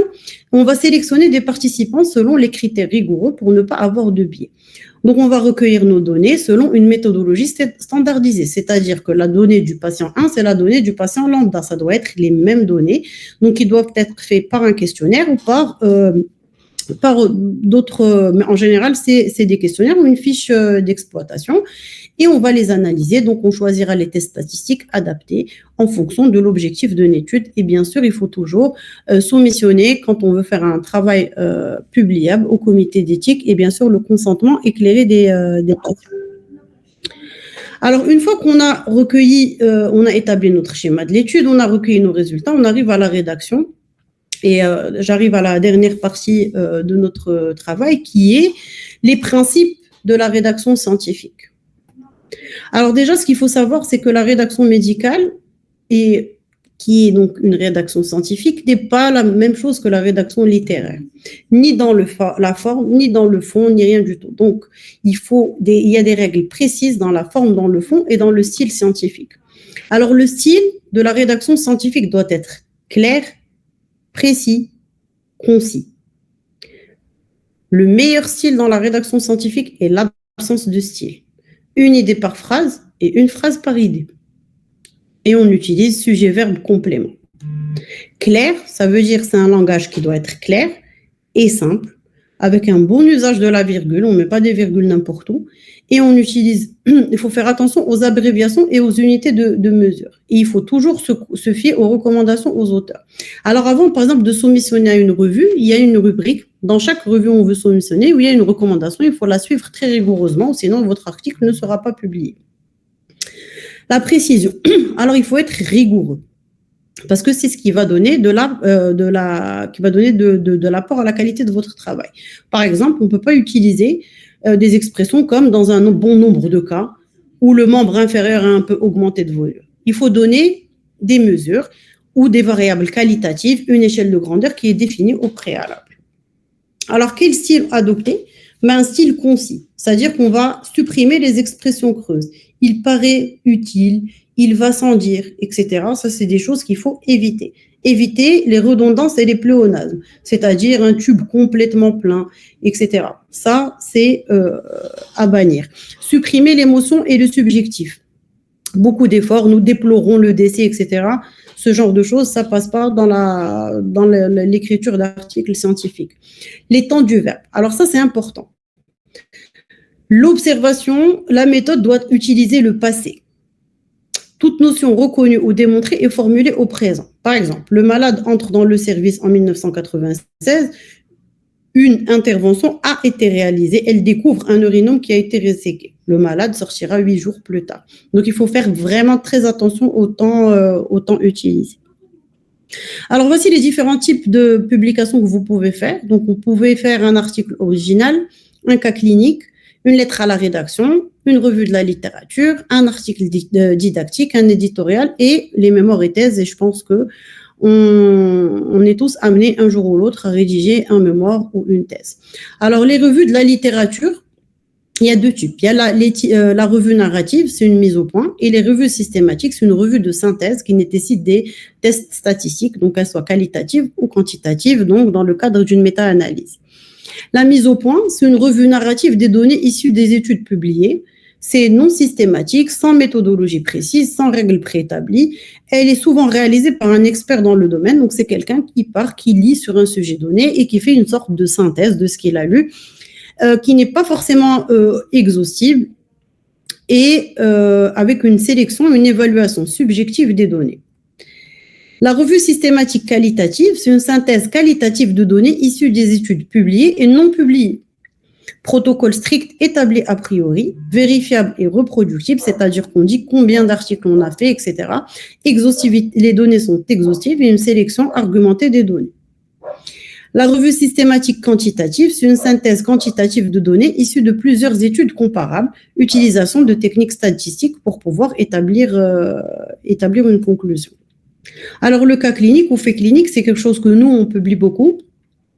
On va sélectionner des participants selon les critères rigoureux pour ne pas avoir de biais. Donc, on va recueillir nos données selon une méthodologie standardisée, c'est-à-dire que la donnée du patient 1, c'est la donnée du patient lambda. Ça doit être les mêmes données, donc ils doivent être faits par un questionnaire ou par d'autres, mais en général, c'est des questionnaires ou une fiche d'exploitation et on va les analyser. Donc, on choisira les tests statistiques adaptés en fonction de l'objectif d'une étude. Et bien sûr, il faut toujours soumissionner, quand on veut faire un travail publiable, au comité d'éthique et bien sûr le consentement éclairé des patients. Alors, une fois qu'on a recueilli, on a établi notre schéma de l'étude, on a recueilli nos résultats, on arrive à la rédaction. Et j'arrive à la dernière partie de notre travail qui est les principes de la rédaction scientifique. Alors déjà, ce qu'il faut savoir, c'est que la rédaction médicale, qui est donc une rédaction scientifique, n'est pas la même chose que la rédaction littéraire, ni dans la forme, ni dans le fond, ni rien du tout. Donc, il y a des règles précises dans la forme, dans le fond et dans le style scientifique. Alors, le style de la rédaction scientifique doit être clair, précis, concis. Le meilleur style dans la rédaction scientifique est l'absence de style. Une idée par phrase et une phrase par idée. Et on utilise sujet, verbe, complément. Clair, ça veut dire c'est un langage qui doit être clair et simple, avec un bon usage de la virgule, on ne met pas des virgules n'importe où, et on utilise, il faut faire attention aux abréviations et aux unités de mesure. Et il faut toujours se fier aux recommandations aux auteurs. Alors avant, par exemple, de soumissionner à une revue, il y a une rubrique. Dans chaque revue, on veut soumissionner, où il y a une recommandation, il faut la suivre très rigoureusement, sinon votre article ne sera pas publié. La précision. Alors, il faut être rigoureux. Parce que c'est ce qui va donner de l'apport à la qualité de votre travail. Par exemple, on ne peut pas utiliser des expressions comme dans un bon nombre de cas où le membre inférieur a un peu augmenté de volume. Il faut donner des mesures. ou des variables qualitatives, une échelle de grandeur qui est définie au préalable. Alors, quel style adopter? Un style concis, c'est-à-dire qu'on va supprimer les expressions creuses. Il paraît utile, il va sans dire, etc. Ça, c'est des choses qu'il faut éviter. Éviter les redondances et les pléonasmes, c'est-à-dire un tube complètement plein, etc. Ça, c'est à bannir. Supprimer l'émotion et le subjectif. Beaucoup d'efforts, nous déplorons le décès, etc. Ce genre de choses, ça passe pas dans l'écriture d'articles scientifiques. Les temps du verbe. Alors ça, c'est important. L'observation, la méthode doit utiliser le passé. Toute notion reconnue ou démontrée est formulée au présent. Par exemple, le malade entre dans le service en 1996, une intervention a été réalisée, elle découvre un urinome qui a été resséqué. Le malade sortira 8 jours plus tard. Donc, il faut faire vraiment très attention au temps utilisé. Alors, voici les différents types de publications que vous pouvez faire. Donc, vous pouvez faire un article original, un cas clinique, une lettre à la rédaction, une revue de la littérature, un article didactique, un éditorial et les mémoires et thèses. Et je pense que on est tous amenés un jour ou l'autre à rédiger un mémoire ou une thèse. Alors, les revues de la littérature, il y a deux types. Il y a la revue narrative, c'est une mise au point, et les revues systématiques, c'est une revue de synthèse qui nécessite des tests statistiques, donc qu'elles soient qualitatives ou quantitatives, donc dans le cadre d'une méta-analyse. La mise au point, c'est une revue narrative des données issues des études publiées. C'est non systématique, sans méthodologie précise, sans règles préétablies. Elle est souvent réalisée par un expert dans le domaine, donc c'est quelqu'un qui lit sur un sujet donné et qui fait une sorte de synthèse de ce qu'il a lu, qui n'est pas forcément exhaustive et avec une sélection, une évaluation subjective des données. La revue systématique qualitative, c'est une synthèse qualitative de données issues des études publiées et non publiées. Protocole strict établi a priori, vérifiable et reproductible, c'est-à-dire qu'on dit combien d'articles on a fait, etc. Exhaustivité, les données sont exhaustives et une sélection argumentée des données. La revue systématique quantitative, c'est une synthèse quantitative de données issues de plusieurs études comparables, utilisation de techniques statistiques pour pouvoir établir une conclusion. Alors, le cas clinique ou fait clinique, c'est quelque chose que nous, on publie beaucoup.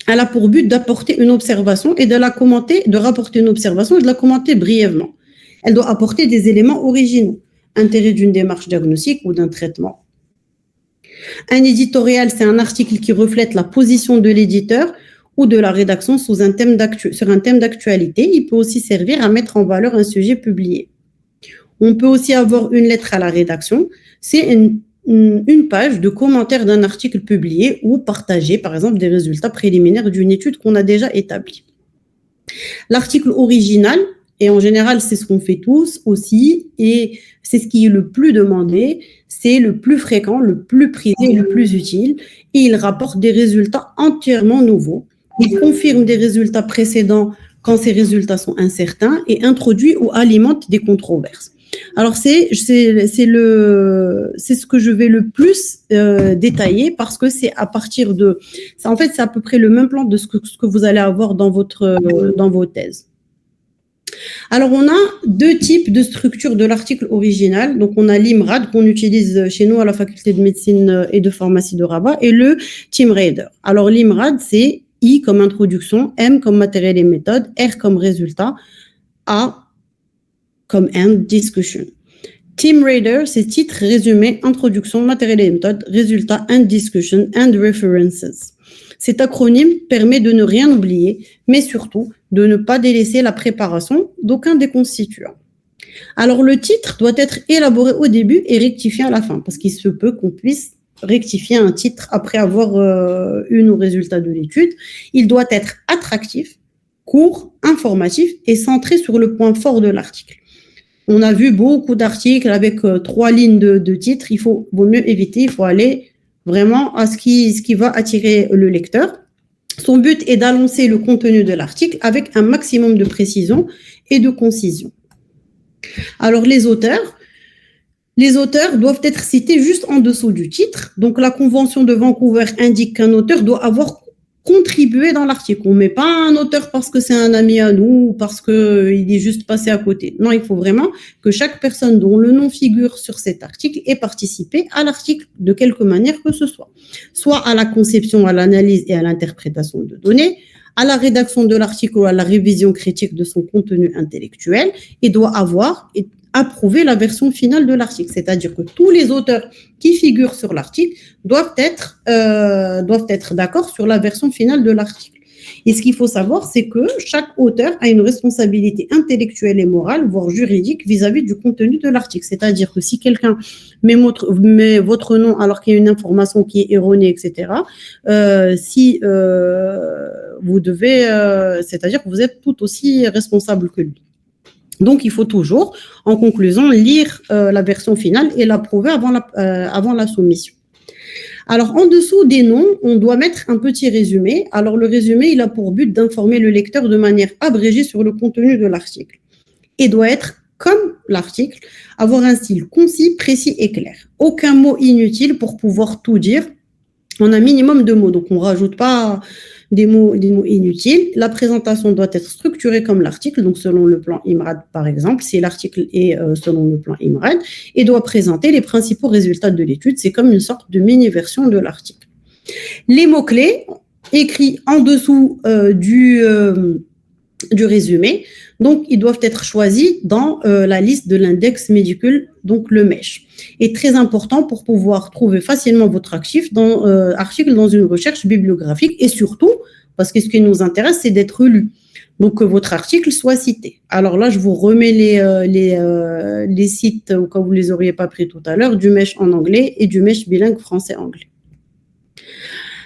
Elle a pour but d'apporter une observation et de la commenter, de rapporter une observation et de la commenter brièvement. Elle doit apporter des éléments originaux, intérêt d'une démarche diagnostique ou d'un traitement. Un éditorial, c'est un article qui reflète la position de l'éditeur ou de la rédaction sur un thème d'actualité. Il peut aussi servir à mettre en valeur un sujet publié. On peut aussi avoir une lettre à la rédaction. C'est une page de commentaire d'un article publié ou partager, par exemple, des résultats préliminaires d'une étude qu'on a déjà établie. L'article original, et en général, c'est ce qu'on fait tous aussi, et c'est ce qui est le plus demandé, c'est le plus fréquent, le plus prisé, le plus utile, et il rapporte des résultats entièrement nouveaux. Il confirme des résultats précédents quand ces résultats sont incertains et introduit ou alimente des controverses. Alors, c'est ce que je vais le plus détailler parce que c'est à partir de... En fait, c'est à peu près le même plan de ce que vous allez avoir dans vos thèses. Alors, on a deux types de structure de l'article original. Donc, on a l'IMRAD qu'on utilise chez nous à la faculté de médecine et de pharmacie de Rabat et le TeamRader. Alors, l'IMRAD, c'est I comme introduction, M comme matériel et méthode, R comme résultat, A comme end discussion. TeamRader, c'est titre, résumé, introduction, matériel et méthode, résultat, end discussion, and references. Cet acronyme permet de ne rien oublier, mais surtout de ne pas délaisser la préparation d'aucun des constituants. Alors, le titre doit être élaboré au début et rectifié à la fin, parce qu'il se peut qu'on puisse rectifier un titre après avoir eu nos résultats de l'étude. Il doit être attractif, court, informatif et centré sur le point fort de l'article. On a vu beaucoup d'articles avec 3 lignes de titre. Vaut mieux éviter, il faut aller vraiment à ce qui va attirer le lecteur. Son but est d'annoncer le contenu de l'article avec un maximum de précision et de concision. Alors, les auteurs doivent être cités juste en dessous du titre. Donc, la Convention de Vancouver indique qu'un auteur doit avoir contribuer dans l'article. On ne met pas un auteur parce que c'est un ami à nous ou parce qu'il est juste passé à côté. Non, il faut vraiment que chaque personne dont le nom figure sur cet article ait participé à l'article de quelque manière que ce soit. Soit à la conception, à l'analyse et à l'interprétation de données, à la rédaction de l'article ou à la révision critique de son contenu intellectuel, et doit avoir approuvé la version finale de l'article. C'est-à-dire que tous les auteurs qui figurent sur l'article doivent être d'accord sur la version finale de l'article. Et ce qu'il faut savoir, c'est que chaque auteur a une responsabilité intellectuelle et morale, voire juridique, vis-à-vis du contenu de l'article. C'est-à-dire que si quelqu'un met votre nom alors qu'il y a une information qui est erronée, etc., c'est-à-dire que vous êtes tout aussi responsable que lui. Donc, il faut toujours, en conclusion, lire la version finale et l'approuver avant la soumission. Alors, en dessous des noms, on doit mettre un petit résumé. Alors, le résumé, il a pour but d'informer le lecteur de manière abrégée sur le contenu de l'article. Et doit être, comme l'article, avoir un style concis, précis et clair. Aucun mot inutile pour pouvoir tout dire. On a un minimum de mots, donc on ne rajoute pas des mots inutiles. La présentation doit être structurée comme l'article, donc selon le plan IMRAD par exemple, si l'article est selon le plan IMRAD, et doit présenter les principaux résultats de l'étude. C'est comme une sorte de mini-version de l'article. Les mots-clés écrits en dessous du résumé, donc ils doivent être choisis dans la liste de l'index médicule, donc le MESH. Est très important pour pouvoir trouver facilement votre article dans une recherche bibliographique et surtout, parce que ce qui nous intéresse, c'est d'être lu. Donc, que votre article soit cité. Alors là, je vous remets les sites, au cas où vous ne les auriez pas pris tout à l'heure, du MESH en anglais et du MESH bilingue français-anglais.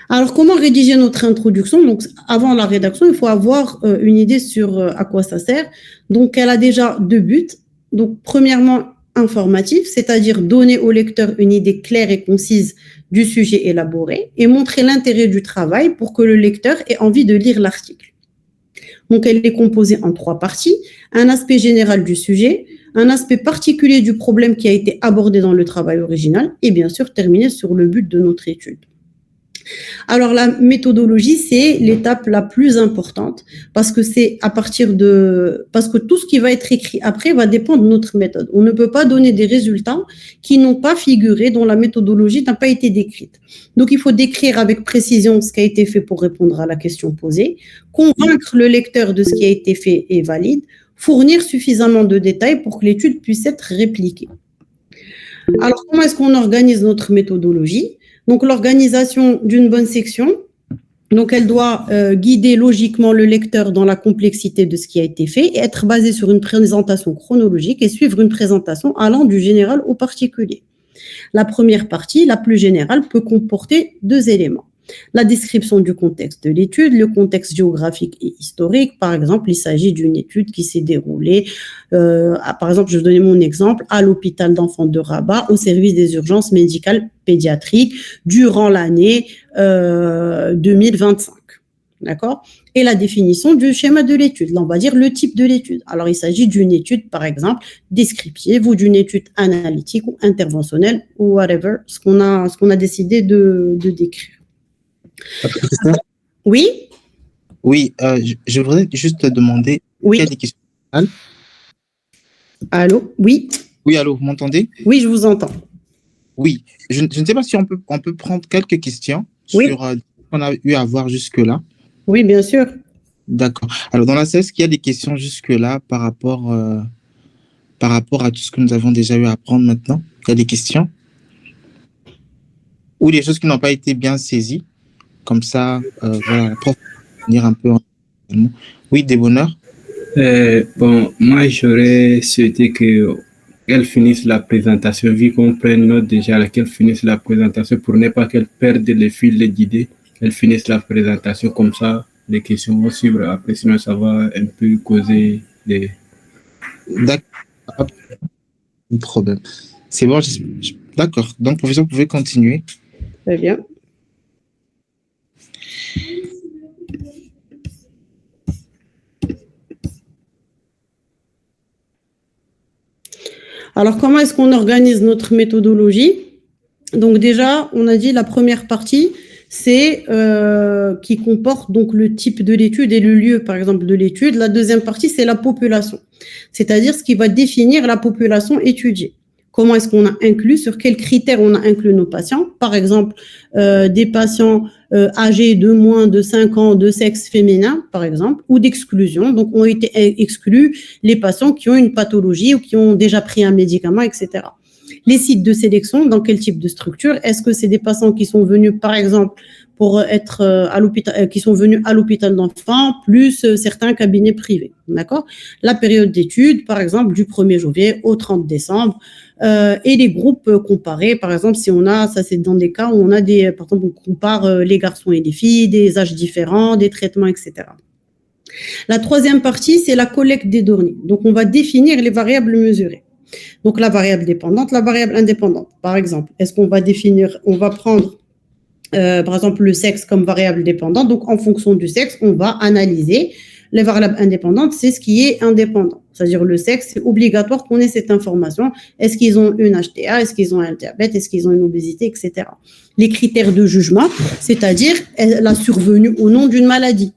Alors, comment rédiger notre introduction? Donc, avant la rédaction, il faut avoir une idée sur à quoi ça sert. Donc, elle a déjà deux buts. Donc, premièrement, informatif, c'est-à-dire donner au lecteur une idée claire et concise du sujet élaboré et montrer l'intérêt du travail pour que le lecteur ait envie de lire l'article. Donc, elle est composée en trois parties. Un aspect général du sujet, un aspect particulier du problème qui a été abordé dans le travail original et bien sûr, terminer sur le but de notre étude. Alors, la méthodologie, c'est l'étape la plus importante parce que parce que tout ce qui va être écrit après va dépendre de notre méthode. On ne peut pas donner des résultats qui n'ont pas figuré, dont la méthodologie n'a pas été décrite. Donc, il faut décrire avec précision ce qui a été fait pour répondre à la question posée, convaincre le lecteur de ce qui a été fait et valide, fournir suffisamment de détails pour que l'étude puisse être répliquée. Alors, comment est-ce qu'on organise notre méthodologie? Donc, l'organisation d'une bonne section, donc elle doit guider logiquement le lecteur dans la complexité de ce qui a été fait et être basée sur une présentation chronologique et suivre une présentation allant du général au particulier. La première partie, la plus générale, peut comporter deux éléments. La description du contexte de l'étude, le contexte géographique et historique. Par exemple, il s'agit d'une étude qui s'est déroulée, par exemple, je vais donner mon exemple, à l'hôpital d'enfants de Rabat, au service des urgences médicales pédiatriques, durant l'année 2025. D'accord? Et la définition du schéma de l'étude. Là, on va dire le type de l'étude. Alors, il s'agit d'une étude, par exemple, descriptive ou d'une étude analytique ou interventionnelle ou whatever, ce qu'on a décidé de décrire. Oui. Oui, je voudrais juste te demander, oui. Il y a des questions. Allô? Oui. Oui, allô, vous m'entendez? Oui, je vous entends. Oui, je ne sais pas si on peut prendre quelques questions sur ce qu'on a eu à voir jusque-là. Oui, bien sûr. D'accord. Alors, dans la salle, est-ce qu'il y a des questions jusque-là par rapport à tout ce que nous avons déjà eu à apprendre maintenant? Il y a des questions? Ou des choses qui n'ont pas été bien saisies? Comme ça, voilà, la prof va venir un peu. Oui, des bonheurs. Bon, moi, j'aurais souhaité qu'elle finisse la présentation, vu qu'on prenne note déjà, qu'elle finisse la présentation pour ne pas qu'elle perde le fil d'idées. Qu'elle finisse la présentation, comme ça, les questions vont suivre. Après, sinon, ça va un peu causer des... D'accord. Pas de problème. C'est bon, d'accord. Donc, professeur, vous pouvez continuer. Très bien. Alors, comment est-ce qu'on organise notre méthodologie? Donc déjà, on a dit la première partie, c'est qui comporte donc le type de l'étude et le lieu, par exemple, de l'étude. La deuxième partie, c'est la population, c'est-à-dire ce qui va définir la population étudiée. Comment est-ce qu'on a inclus, sur quels critères on a inclus nos patients. Par exemple, des patients âgés de moins de 5 ans de sexe féminin, par exemple, ou d'exclusion. Donc, ont été exclus les patients qui ont une pathologie ou qui ont déjà pris un médicament, etc. Les sites de sélection, dans quel type de structure? Est-ce que c'est des patients qui sont venus, par exemple, pour être à l'hôpital, qui sont venus à l'hôpital d'enfants, plus certains cabinets privés, d'accord? La période d'étude, par exemple, du 1er janvier au 30 décembre, et les groupes comparés, par exemple, si on a, ça c'est dans des cas où on a des, par exemple, on compare les garçons et les filles, des âges différents, des traitements, etc. La troisième partie, c'est la collecte des données. Donc, on va définir les variables mesurées. Donc, la variable dépendante, la variable indépendante. Par exemple, est-ce qu'on va définir, on va prendre, par exemple, le sexe comme variable dépendante. Donc, en fonction du sexe, on va analyser les variables indépendantes, c'est ce qui est indépendant. C'est-à-dire le sexe, c'est obligatoire qu'on ait cette information. Est-ce qu'ils ont une HTA? Est-ce qu'ils ont un diabète? Est-ce qu'ils ont une obésité, etc. Les critères de jugement, c'est-à-dire la survenue au nom d'une maladie.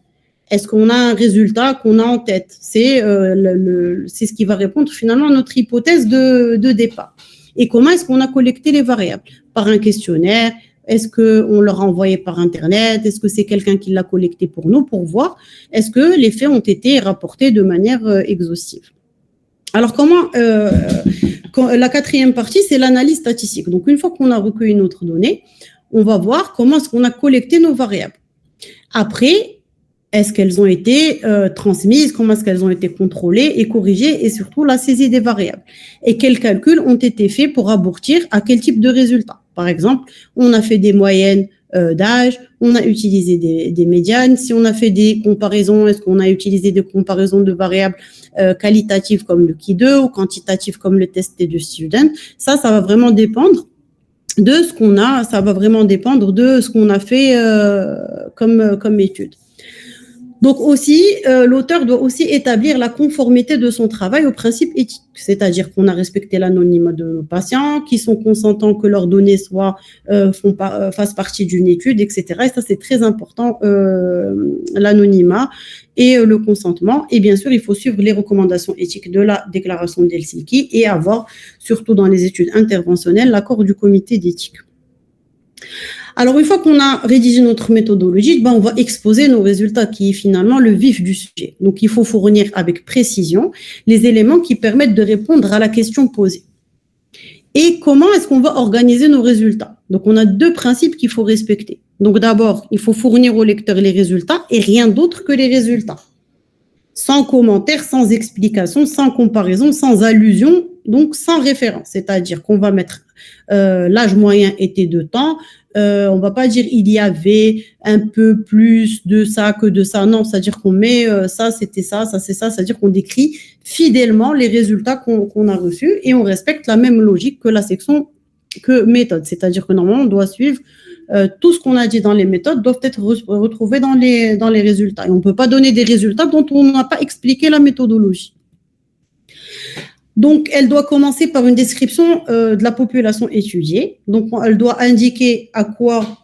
Est-ce qu'on a un résultat qu'on a en tête? C'est ce qui va répondre finalement à notre hypothèse de départ. Et comment est-ce qu'on a collecté les variables? Par un questionnaire? Est-ce qu'on leur a envoyé par Internet? Est-ce que c'est quelqu'un qui l'a collecté pour nous, pour voir est-ce que les faits ont été rapportés de manière exhaustive? Alors, la quatrième partie, c'est l'analyse statistique. Donc, une fois qu'on a recueilli notre donnée, on va voir comment est-ce qu'on a collecté nos variables. Après, est-ce qu'elles ont été transmises? Comment est-ce qu'elles ont été contrôlées et corrigées? Et surtout, la saisie des variables. Et quels calculs ont été faits pour aboutir à quel type de résultat? Par exemple, on a fait des moyennes d'âge, on a utilisé des médianes. Si on a fait des comparaisons, est-ce qu'on a utilisé des comparaisons de variables qualitatives comme le Ki2 ou quantitatives comme le test du student? Ça va vraiment dépendre de ce qu'on a. Ça va vraiment dépendre de ce qu'on a fait comme étude. Donc aussi, l'auteur doit aussi établir la conformité de son travail aux principes éthiques, c'est-à-dire qu'on a respecté l'anonymat de nos patients, qui sont consentants que leurs données fassent partie d'une étude, etc. Et ça, c'est très important, l'anonymat et le consentement. Et bien sûr, il faut suivre les recommandations éthiques de la déclaration d'Helsinki et avoir, surtout dans les études interventionnelles, l'accord du comité d'éthique. Alors, une fois qu'on a rédigé notre méthodologie, on va exposer nos résultats qui est finalement le vif du sujet. Donc, il faut fournir avec précision les éléments qui permettent de répondre à la question posée. Et comment est-ce qu'on va organiser nos résultats? Donc, on a deux principes qu'il faut respecter. Donc, d'abord, il faut fournir au lecteur les résultats et rien d'autre que les résultats. Sans commentaire, sans explication, sans comparaison, sans allusion, donc sans référence. C'est-à-dire qu'on va mettre l'âge moyen était de temps, on va pas dire il y avait un peu plus de ça que de ça, non, c'est-à-dire qu'on met ça c'était ça, ça c'est ça, c'est-à-dire qu'on décrit fidèlement les résultats qu'on a reçus et on respecte la même logique que la section méthode, c'est-à-dire que normalement on doit suivre tout ce qu'on a dit dans les méthodes doivent être retrouvés dans les résultats et on ne peut pas donner des résultats dont on n'a pas expliqué la méthodologie. Donc, elle doit commencer par une description de la population étudiée. Donc, elle doit indiquer à quoi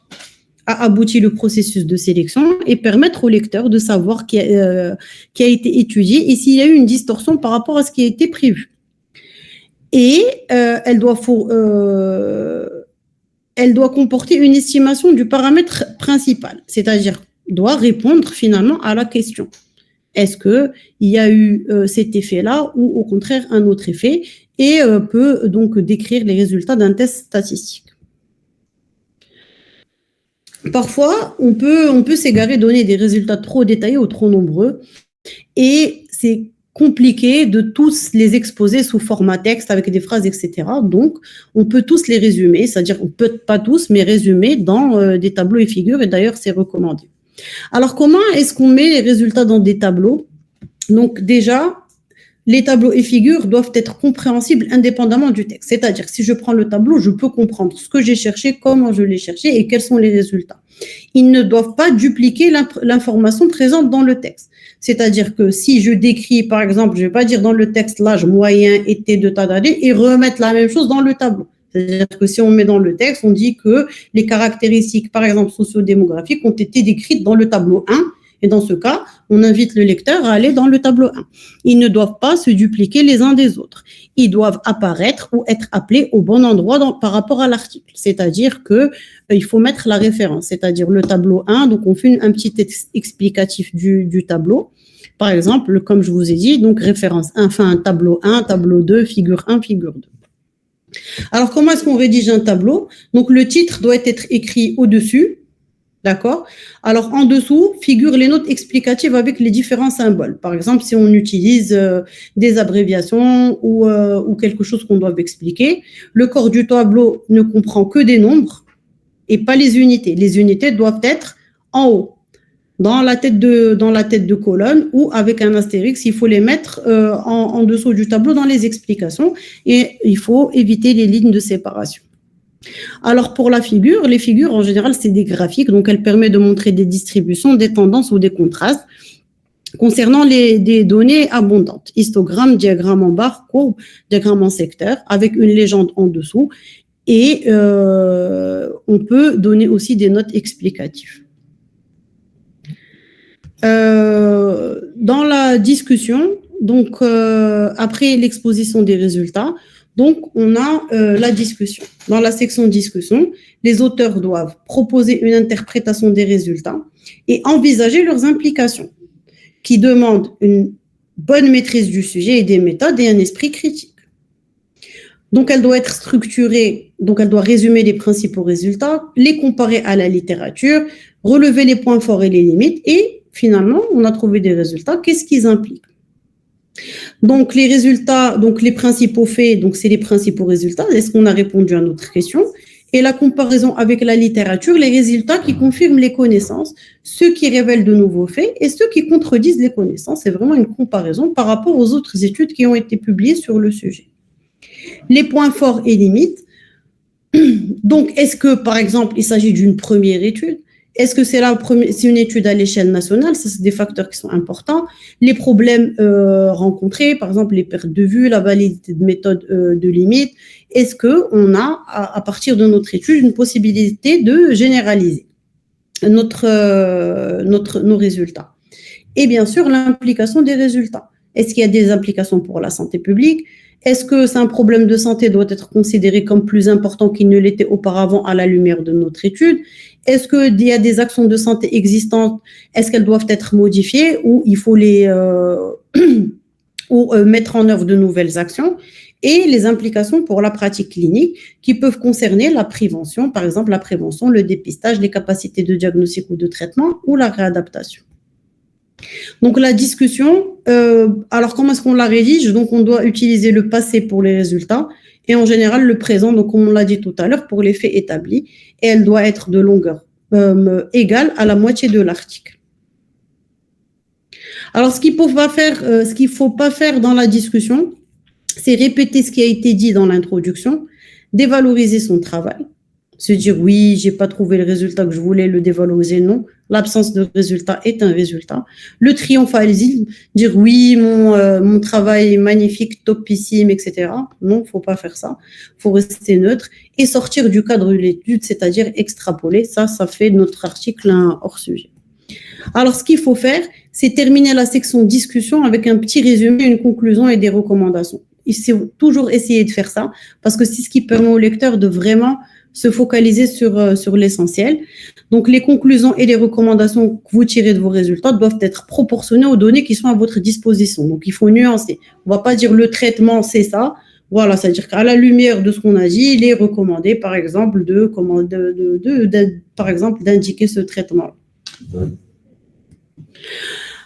a abouti le processus de sélection et permettre au lecteur de savoir qui a été étudié et s'il y a eu une distorsion par rapport à ce qui a été prévu. Et elle doit comporter une estimation du paramètre principal, c'est-à-dire doit répondre finalement à la question. Est-ce qu'il y a eu cet effet-là ou au contraire un autre effet et peut donc décrire les résultats d'un test statistique. Parfois, on peut s'égarer, donner des résultats trop détaillés ou trop nombreux et c'est compliqué de tous les exposer sous format texte avec des phrases, etc. Donc, on peut tous les résumer, c'est-à-dire on peut pas tous, mais résumer dans des tableaux et figures et d'ailleurs, c'est recommandé. Alors, comment est-ce qu'on met les résultats dans des tableaux? Donc, déjà, les tableaux et figures doivent être compréhensibles indépendamment du texte. C'est-à-dire, si je prends le tableau, je peux comprendre ce que j'ai cherché, comment je l'ai cherché et quels sont les résultats. Ils ne doivent pas dupliquer l'information présente dans le texte. C'est-à-dire que si je décris, par exemple, je ne vais pas dire dans le texte l'âge moyen était de tas d'années et remettre la même chose dans le tableau. C'est-à-dire que si on met dans le texte, on dit que les caractéristiques, par exemple, sociodémographiques, ont été décrites dans le tableau 1. Et dans ce cas, on invite le lecteur à aller dans le tableau 1. Ils ne doivent pas se dupliquer les uns des autres. Ils doivent apparaître ou être appelés au bon endroit par rapport à l'article. C'est-à-dire que il faut mettre la référence, c'est-à-dire le tableau 1. Donc, on fait un petit explicatif du tableau. Par exemple, comme je vous ai dit, donc référence 1, enfin tableau 1, tableau 2, figure 1, figure 2. Alors, comment est-ce qu'on rédige un tableau? Donc, le titre doit être écrit au-dessus. D'accord? Alors, en dessous, figurent les notes explicatives avec les différents symboles. Par exemple, si on utilise des abréviations ou quelque chose qu'on doit expliquer, le corps du tableau ne comprend que des nombres et pas les unités. Les unités doivent être en haut, dans la tête de colonne ou avec un astérix. Il faut les mettre en dessous du tableau dans les explications et il faut éviter les lignes de séparation. Alors pour la figure, les figures en général c'est des graphiques, donc elles permettent de montrer des distributions, des tendances ou des contrastes concernant des données abondantes, histogramme, diagramme en barre, courbe, diagramme en secteur, avec une légende en dessous et on peut donner aussi des notes explicatives. Dans la discussion, donc après l'exposition des résultats, donc, on a la discussion. Dans la section discussion, les auteurs doivent proposer une interprétation des résultats et envisager leurs implications, qui demandent une bonne maîtrise du sujet et des méthodes et un esprit critique. Donc, elle doit être structurée, donc elle doit résumer les principaux résultats, les comparer à la littérature, relever les points forts et les limites, et finalement, on a trouvé des résultats. Qu'est-ce qu'ils impliquent? Donc, les résultats, donc les principaux faits, donc c'est les principaux résultats. Est-ce qu'on a répondu à notre question? Et la comparaison avec la littérature, les résultats qui confirment les connaissances, ceux qui révèlent de nouveaux faits et ceux qui contredisent les connaissances. C'est vraiment une comparaison par rapport aux autres études qui ont été publiées sur le sujet. Les points forts et limites. Donc, est-ce que, par exemple, il s'agit d'une première étude? Est-ce que c'est une étude à l'échelle nationale? Ça, c'est des facteurs qui sont importants. Les problèmes rencontrés, par exemple, les pertes de vue, la validité de méthode de limite. Est-ce qu'on a, à partir de notre étude, une possibilité de généraliser nos résultats? Et bien sûr, l'implication des résultats. Est-ce qu'il y a des implications pour la santé publique? Est-ce que c'est un problème de santé doit être considéré comme plus important qu'il ne l'était auparavant à la lumière de notre étude? Est-ce qu'il y a des actions de santé existantes? Est-ce qu'elles doivent être modifiées ou il faut mettre en œuvre de nouvelles actions? Et les implications pour la pratique clinique qui peuvent concerner la prévention, par exemple la prévention, le dépistage, les capacités de diagnostic ou de traitement ou la réadaptation. Donc la discussion, alors comment est-ce qu'on la rédige? Donc on doit utiliser le passé pour les résultats et en général le présent, donc comme on l'a dit tout à l'heure, pour les faits établis, et elle doit être de longueur égale à la moitié de l'article. Alors ce qu'il ne faut pas faire dans la discussion, c'est répéter ce qui a été dit dans l'introduction, dévaloriser son travail, se dire oui, j'ai pas trouvé le résultat que je voulais, le dévaloriser, non. L'absence de résultat est un résultat. Le triomphalisme, dire oui, mon travail est magnifique, topissime, etc. Non, faut pas faire ça. Faut rester neutre et sortir du cadre de l'étude, c'est-à-dire extrapoler. Ça fait notre article un hors sujet. Alors, ce qu'il faut faire, c'est terminer la section discussion avec un petit résumé, une conclusion et des recommandations. Il faut toujours essayer de faire ça parce que c'est ce qui permet au lecteur de vraiment se focaliser sur l'essentiel. Donc, les conclusions et les recommandations que vous tirez de vos résultats doivent être proportionnées aux données qui sont à votre disposition. Donc, il faut nuancer. On ne va pas dire le traitement, c'est ça. Voilà, c'est-à-dire qu'à la lumière de ce qu'on a dit, il est recommandé, par exemple, d'indiquer ce traitement.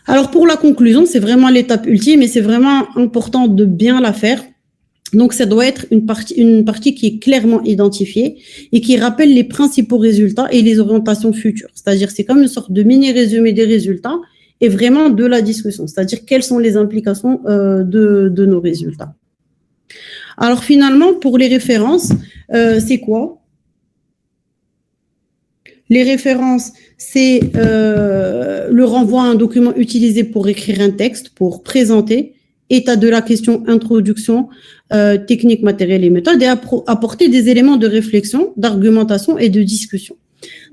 Alors, pour la conclusion, c'est vraiment l'étape ultime et c'est vraiment important de bien la faire. Donc, ça doit être une partie qui est clairement identifiée et qui rappelle les principaux résultats et les orientations futures. C'est-à-dire, c'est comme une sorte de mini-résumé des résultats et vraiment de la discussion. C'est-à-dire, quelles sont les implications de nos résultats. Alors, finalement, pour les références, c'est quoi? Les références, c'est le renvoi à un document utilisé pour écrire un texte, pour présenter état de la question, introduction, technique, matériel et méthode, et apporter des éléments de réflexion, d'argumentation et de discussion.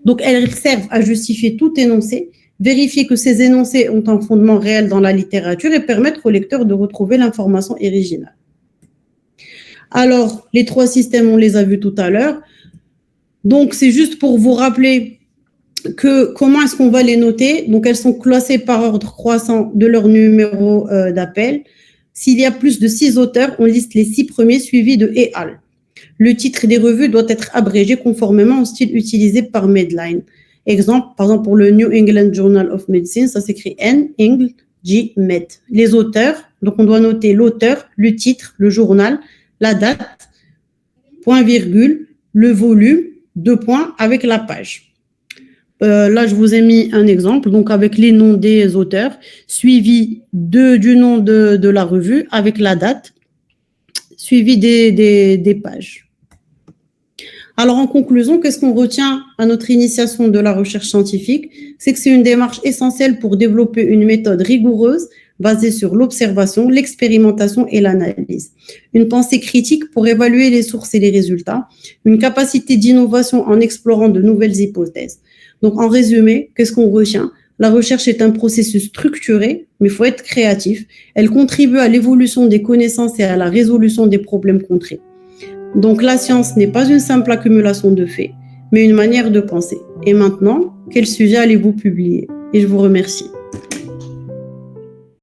Donc, elles servent à justifier tout énoncé, vérifier que ces énoncés ont un fondement réel dans la littérature et permettre au lecteur de retrouver l'information originale. Alors, les 3 systèmes, on les a vus tout à l'heure. Donc, c'est juste pour vous rappeler que comment est-ce qu'on va les noter. Donc, elles sont classées par ordre croissant de leur numéro d'appel. S'il y a plus de 6 auteurs, on liste les 6 premiers suivis de « et al ». Le titre des revues doit être abrégé conformément au style utilisé par Medline. Exemple, par exemple, pour le New England Journal of Medicine, ça s'écrit N, Eng, G, Med. Les auteurs, donc on doit noter l'auteur, le titre, le journal, la date, point virgule, le volume, 2 points, avec la page. Là, je vous ai mis un exemple, donc avec les noms des auteurs, suivi du nom de la revue, avec la date, suivi des pages. Alors, en conclusion, qu'est-ce qu'on retient à notre initiation de la recherche scientifique? C'est que c'est une démarche essentielle pour développer une méthode rigoureuse basée sur l'observation, l'expérimentation et l'analyse. Une pensée critique pour évaluer les sources et les résultats. Une capacité d'innovation en explorant de nouvelles hypothèses. Donc, en résumé, qu'est-ce qu'on retient? La recherche est un processus structuré, mais il faut être créatif. Elle contribue à l'évolution des connaissances et à la résolution des problèmes contrés. Donc, la science n'est pas une simple accumulation de faits, mais une manière de penser. Et maintenant, quel sujet allez-vous publier? Et je vous remercie.